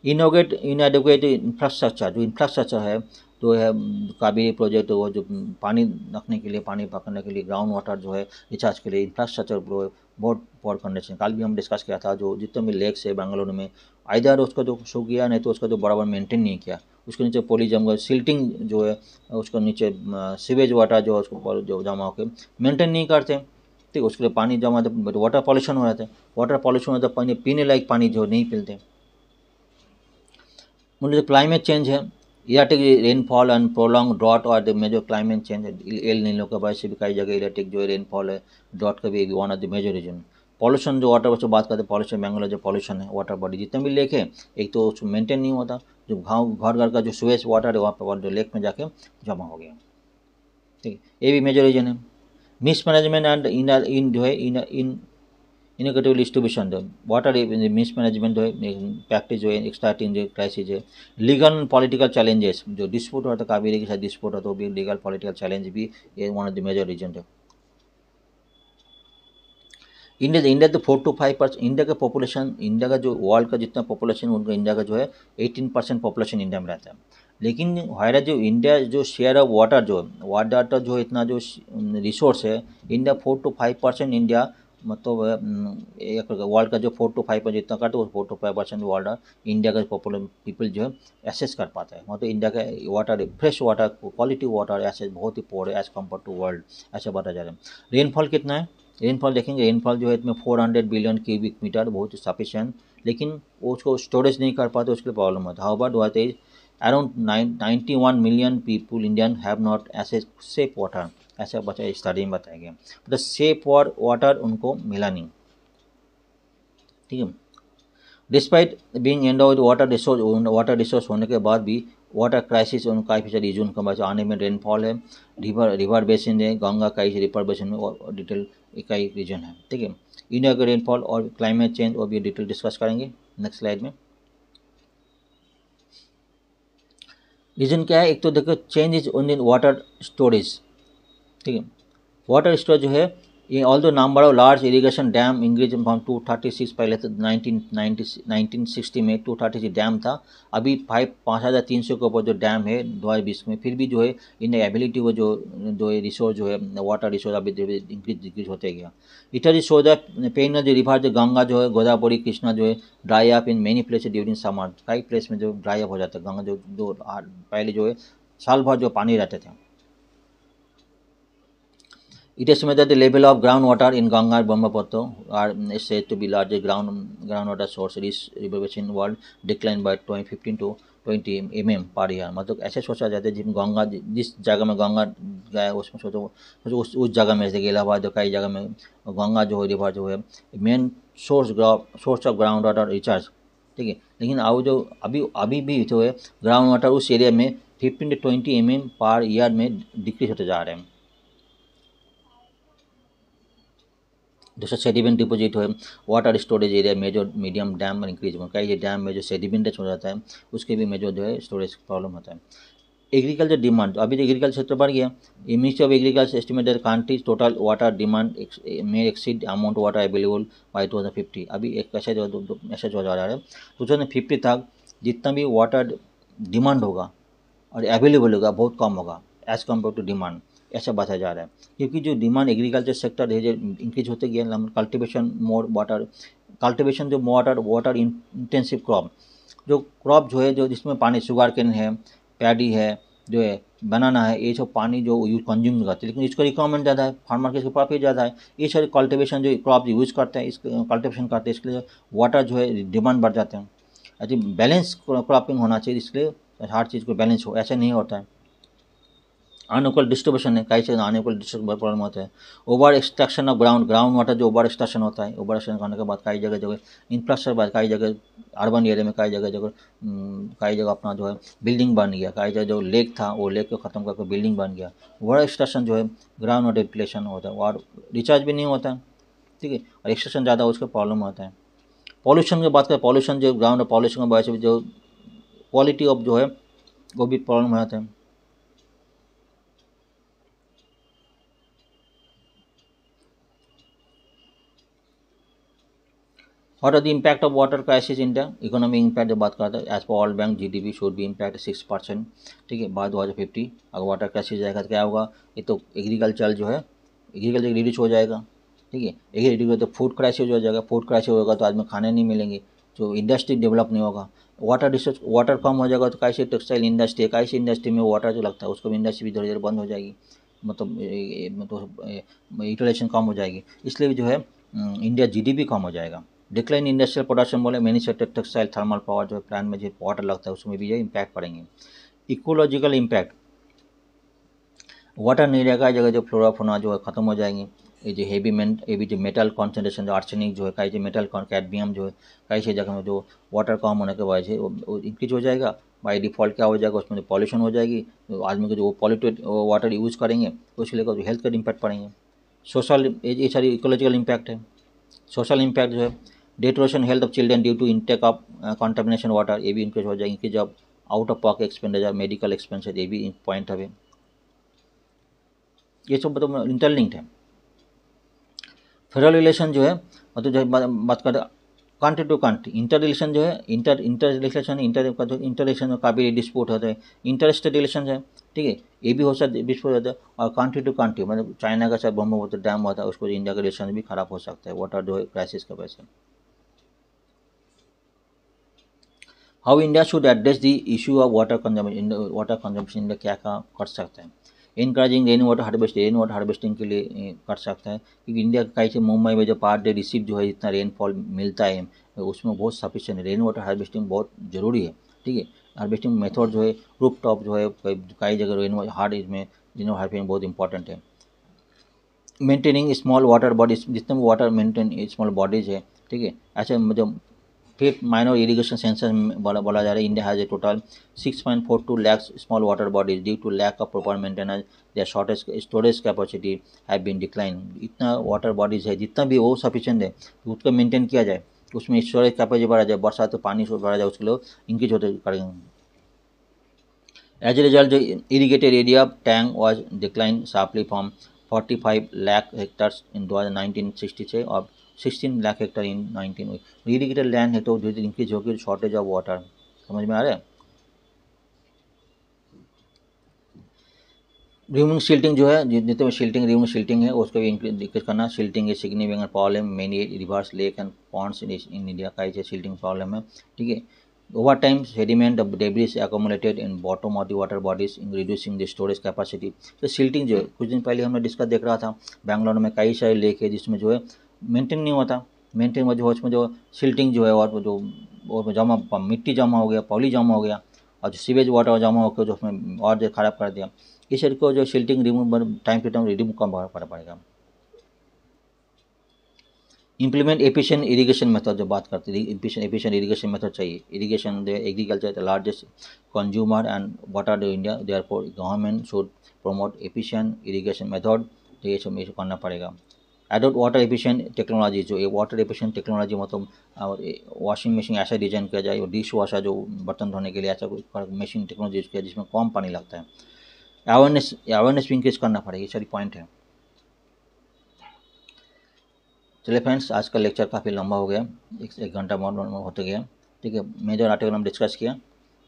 इनएडिक्वेट इंफ्रास्ट्रक्चर, जो इंफ्रास्ट्रक्चर है तो है कावेरी प्रोजेक्ट, वो जो पानी रखने के लिए, पानी पकड़ने के लिए, ग्राउंड वाटर जो है रिचार्ज के लिए इंफ्रास्ट्रक्चर बहुत पोर कंडीशन। कल भी हम डिस्कस किया था, जो जितने भी लेक्स है बेंगलुरु में, आइदर उसका जो सूख गया, नहीं तो उसका जो बराबर मेंटेन नहीं किया, उसके नीचे पोली जम गया, सिल्टिंग जो है उसको नीचे सीवेज वाटर जो उसको जो जमा होकर मेंटेन नहीं करते, ठीक, उसके लिए पानी जमा, वाटर पॉल्यूशन हो जाता है। वाटर पॉल्यूशन होता है, पानी पीने लायक पानी जो नहीं पीते। मतलब जो क्लाइमेट चेंज है, erratic rainfall and prolong drought और the major climate change, El Nino की वजह से भी कई जगह इराटिक जो रेनफॉल है, ड्रॉट का भी one of the major reason. Pollution, जो वाटर से बात करते हैं, पॉल्यूशन बेंगलोर जो पॉल्यूशन है, वाटर बॉडी जितने भी लेक है, एक तो उसको मेंटेन नहीं होता, जो गाँव घर घर का जो सुवेज वाटर है वहाँ पर जो लेक में जाके जमा हो गया, ठीक है, ये भी मेजर रीजन है। मिसमैनेजमेंट एंड इन जो है इन इनोवेटिव डिस्ट्रीब्यूशन, जो वाटर मिसमैनेजमेंट जो है प्रैक्टिस जो है, एक्सट्रैक्टिंग जो क्राइसिस है, लीगल पॉलिटिकल चैलेंजेस, जो डिस्प्यूट होता है कावेरी के साथ डिस्प्यूट होता है, तो भी लीगल पॉलिटिकल चैलेंज भी ये one of the major reason है। इंडिया तो 4 to 5%, इंडिया का पॉपुलेशन, इंडिया का जो वर्ल्ड का जितना पॉपुलेशन, उनका इंडिया का जो है 18% पॉपुलेशन इंडिया में रहता है। लेकिन हमारा जो इंडिया जो शेयर ऑफ वाटर जो इतना जो रिसोर्स है, इंडिया 4 to 5% इंडिया, मतलब एक वर्ल्ड का जो 4 to 5% जितना करते है, 4 to 5% वर्ल्ड इंडिया का पॉपुलर पीपल जो है एसेस कर पाता है। मतलब इंडिया का water, fresh water, quality water access बहुत ही पोर है एज कम्पेयर टू वर्ल्ड, ऐसा बताया जा रहा है। रेनफॉल कितना है, रेनफॉल देखेंगे, रेनफॉल जो है इसमें 400 बिलियन क्यूबिक मीटर, बहुत ही सफिशिएंट, लेकिन वो उसको स्टोरेज नहीं कर पाते, उसके लिए प्रॉब्लम होता है। How about is around 91 million people Indian have not access safe water, ऐसा बचा स्टडी में बताया गया, मतलब सेफ वाटर उनको मिला नहीं, ठीक है। Despite being endowed water resource होने के बाद भी वाटर क्राइसिस उनका काफ़ी सारी इशू उनका बचा आने में। रेनफॉल है, रिवर बेसिन है, गंगा का रिवर बेसिन में और डिटेल इकाई रीजन है, ठीक है। इंडिया का रेनफॉल और क्लाइमेट चेंज और भी डिटेल डिस्कस करेंगे नेक्स्ट स्लाइड में। रीजन क्या है, एक तो देखो change is own in water storage, ठीक है। वाटर स्टोरेज जो है, ये all the number of large irrigation dam increase from 236, पहले तो 1960 में 236 डैम था, अभी 5,300 के ऊपर जो डैम है 2020 में। फिर भी जो है इन एबिलिटी वो जो रिसोर्स जो है वाटर रिसोर्स अभी डिक्रीज होते गया। It is show that pain जो रिवर जो गंगा जो है, गोदावरी, कृष्णा जो है dry up in many places during summer, कई प्लेस में जो ड्राई अप हो जाता है गंगा, जो पहले जो है साल भर जो पानी रहते थे। It estimates that the level of groundwater in Ganga and Brahmaputra are said to be largest groundwater source. This river basin world declined by 15 to 20 mm per year। मतलब ऐसे सोचा जाता है, जिन गंगा जिस जगह में गंगा गया उसमें सोचो उस जगह में, जैसे इलाहाबाद जो कई जगह में गंगा जो है रिवर जो है main source of ground water recharge, ठीक है। लेकिन अब जो अभी भी जो है ग्राउंड वाटर उस एरिया में 15 to 20 mm पर ईयर में डिक्रीज होते जा रहे हैं। जैसे सेडिमेंट डिपॉजिट है, water storage area major medium dam और इंक्रीज में, कई ये डैम में जो सेडिमेंटेज हो जाता है उसके भी मेजर जो है स्टोरेज प्रॉब्लम होता है। एग्रीकल्चर डिमांड, अभी तो एग्रीकल्चर क्षेत्र बढ़ गया। Ministry of agriculture estimated countries total water demand में exceed amount water available by 2050। अभी एक मैसेज हो जा रहा है 2050 तक जितना भी वाटर डिमांड होगा और अवेलेबल होगा बहुत कम होगा एज़ कम्पेयर टू डिमांड, ऐसा बताया जा रहा है। क्योंकि जो डिमांड एग्रीकल्चर सेक्टर है जो इंक्रीज होते गया, कल्टिवेशन मोर वाटर, कल्टिवेशन जो वाटर इंटेंसिव क्रॉप, जो क्रॉप जो है जो जिसमें पानी, शुगर केन है, पैडी है, जो है बनाना है, ये सब पानी जो यूज कंज्यूम करते हैं, लेकिन इसका रिक्वायरमेंट ज़्यादा है, फार्मर के इसका प्रॉफिट ज़्यादा है, ये सारे कल्टिवेशन जो क्रॉप यूज करते हैं, इस कल्टिवेशन करते हैं, इसके लिए वाटर जो है डिमांड बढ़ जाते हैं। अच्छा, बैलेंस क्रॉपिंग होना चाहिए, इसलिए हर चीज़ को बैलेंस हो, ऐसा नहीं होता है। अनइक्वल डिस्ट्रीब्यूशन है, कई से अनइक्वल डिस्ट्रीब्यूशन प्रॉब्लम होता है। Over extraction of ground water, जो ओवर एक्सट्रैक्शन होता है, ओवर एक्सट्रैक्शन करने के बाद कई जगह इंफ्रास्ट्रक्चर बाद, कई जगह अर्बन एरिया में, कई जगह अपना जो है बिल्डिंग बन गया, कई जगह जो लेक था वो लेक को ख़त्म करके बिल्डिंग बन गया। ओवर एक्सट्रैक्शन जो है ग्राउंड वाटर डिप्लेशन होता है और रिचार्ज भी नहीं होता है, ठीक है, और एक्सट्रैक्शन ज़्यादा उसका प्रॉब्लम होता है। पॉल्यूशन की बात करें, पॉल्यूशन जो ग्राउंड पॉल्यूशन की वजह से जो क्वालिटी ऑफ जो है वो भी प्रॉब्लम हो जाता है। What are the impact of water crisis in the economic impact जब बात करते हैं, as per world bank GDP should be impact 6%, ठीक है, बाद 2050 अगर वाटर क्राइसिस जाएगा तो क्या होगा, ये तो एग्रीकल्चर जो है एग्रीकल्चर रिड्यूस हो जाएगा, ठीक है, एग्रीकल्चर तो फूड क्राइसिस हो जाएगा, फूड क्राइसिस होगा तो आदमी खाने नहीं मिलेंगे, तो इंडस्ट्री डेवलप नहीं होगा। वाटर रिसोर्स, वाटर कम हो जाएगा तो कैसे टेक्सटाइल इंडस्ट्री है, कैसे इंडस्ट्री में वाटर जो लगता है उसको भी इंडस्ट्री भी धीरे धीरे बंद हो जाएगी, मतलब यूटिलाइजेशन कम हो जाएगी, इसलिए जो है इंडिया GDP कम हो जाएगा। डिक्लाइन इंडस्ट्रियल प्रोडक्शन बोले many sector, textile, thermal power जो प्लांट में जो वाटर लगता है उसमें भी ये इम्पैक्ट पड़ेंगे। इकोलॉजिकल इम्पैक्ट, वाटर नहीं रहेगा जगह जो फ्लोरा फोना जो है ख़त्म हो जाएंगे। ये जो हेवी जो मेटल कॉन्सेंट्रेशन जो आर्सेनिक जो है, कई जो मेटल कैडमियम जो है कई से जगह में जो वाटर कम होने की वजह से वो इंक्रीज हो जाएगा। बाई डिफ़ॉल्ट क्या हो जाएगा, उसमें जो पॉल्यूशन हो जाएगी, तो आदमी को जो पॉल्यूटेड वाटर यूज़ करेंगे उसके लिए हेल्थ का इम्पैक्ट पड़ेंगे। सोशल, ये सारी इकोलॉजिकल इम्पैक्ट है। सोशल इम्पैक्ट जो है deterioration health of children due to intake of contamination water, ये भी इंक्रीज हो जाएगी। जब out of pocket expenditure, medical expenses, ये भी पॉइंट है। ये सब मतलब इंटरलिंक्ड है। फेडरल रिलेशन जो है मतलब जो बात करें country to country, inter relation जो है इंटर रिलेशन इंटर रिलेशन में काफ़ी डिस्प्यूट होते हैं, इंटर स्टेट रिलेशन है, ठीक है, ये भी हो सकता है डिस्प्यूट होता है। और कंट्री टू कंट्री मतलब चाइना का साथ ब्रह्मपुत्र डैम होता है, उसको इंडिया का रिलेशन भी खराब हो सकता है वाटर जो है क्राइसिस की वजह से। How India should address the issue of water consumption, India क्या क्या कर सकते हैं। इनकरेजिंग रेन वाटर हार्वेस्टिंग के लिए कर सकता है, क्योंकि इंडिया का कैसे मुंबई में जो पर डे रिसीव जो है जितना रेनफॉल मिलता है उसमें बहुत सफिशिएंट है, रेन वाटर हार्वेस्टिंग बहुत ज़रूरी है, ठीक है। हार्वेस्टिंग मेथड जो है रूफ टॉप जो है कई जगह रेन हार्ड इसमें रेन हार्वेस्टिंग बहुत इंपॉर्टेंट है। मेंटेनिंग स्मॉल वाटर बॉडीज, जितने भी वाटर मेंटेन स्मॉल बॉडीज है, ठीक है, ऐसे मतलब फिर माइनर इरिगेशन सेंसर बोला जा रहा है। India has a total 6.42 lakh small water bodies due to lack of proper maintenance, there shortage storage capacity have been decline. इतना वाटर बॉडीज है जितना भी वो सफिशिएंट है तो उसको मेंटेन किया जाए, उसमें स्टोरेज कैपेसिटी बढ़ा जाए, बरसात तो पानी से बढ़ा जाए, उसके लिए इंक्रीज होते करेंगे। एज ए रिजल्ट जो irrigated area of tank was decline sharply from 45 lakh hectares in 1960 से और 16 lakh hectare in 19। Irrigated land है तो धीरे धीरे इंक्रीज होगी शॉर्टेज ऑफ वाटर, समझ में आ रहा है। रिमूविंग सिल्टिंग जो है जितने में रिमूविंग सिल्टिंग है उसको भी इंक्रीज करना। सिल्टिंग है significant problem many rivers lake and ponds in India का ये सिल्टिंग प्रॉब्लम है, ठीक है। Over time sediment debris accumulated in bottom of the water bodies in reducing the storage capacity। तो सिल्टिंग जो है कुछ दिन पहले हमने डिस्कस देख रहा था, बैंगलोर में कई सारे लेक है जिसमें जो है मेंटेन नहीं होता, मेंटेन जो उसमें जो सिल्टिंग जो है और जो वो जमा मिट्टी जमा हो गया, पॉली जमा हो गया और जो सीवेज वाटर जमा होकर जो उसमें और जो खराब कर दिया, इस को जो silting remove time to time remove कम पड़ेगा। इम्प्लीमेंट एफिशिएंट इरिगेशन मेथड, जो बात करते हैं एफिशिएंट इरिगेशन मेथड चाहिए। Irrigation agriculture the largest consumer and water the India, therefore government should promote efficient irrigation method, तो ये सब करना पड़ेगा। एडोप्ट वाटर एफिशिएंट टेक्नोलॉजी, जो ये वाटर एफिशिएंट टेक्नोलॉजी मतलब और वॉशिंग मशीन ऐसा डिजाइन किया जाए और डिश वॉशर जो बर्तन धोने के लिए ऐसा कोई मशीन टेक्नोलॉजी यूज़ किया जिसमें कम पानी लगता है। अवेयरनेस भी इंक्रीज करना पड़ेगा, ये सारी पॉइंट है। चलिए फ्रेंड्स, आज का लेक्चर काफ़ी लंबा हो गया, एक घंटा बहुत होते गया। ठीक है, मेजर आर्टिकल हम डिस्कस किया।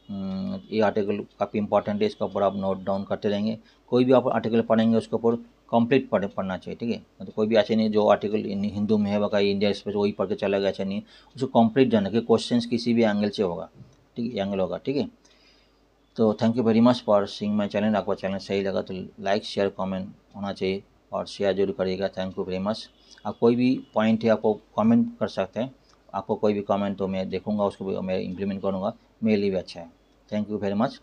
ये आर्टिकल काफ़ी इंपॉर्टेंट है, इसके ऊपर आप नोट डाउन करते रहेंगे। कोई भी आप आर्टिकल पढ़ेंगे उसके ऊपर कंप्लीट पढ़ना चाहिए। ठीक है, मतलब कोई भी ऐसे नहीं जो आर्टिकल हिंदू में है वह इंडिया स्पेस वही पढ़ के चला गया, ऐसा नहीं, उसको कंप्लीट जानना कि क्वेश्चंस किसी भी एंगल से होगा। ठीक है, एंगल होगा। ठीक है, तो thank you very much for seeing my channel. आपका चैनल सही लगा तो लाइक शेयर कमेंट होना चाहिए और शेयर जरूर करिएगा। Thank you very much. आप कोई भी पॉइंट है आपको कमेंट कर सकते हैं, आपको कोई भी कमेंट तो मैं देखूंगा, उसको भी मैं इम्प्लीमेंट करूंगा, मेरे लिए भी अच्छा है। Thank you very much.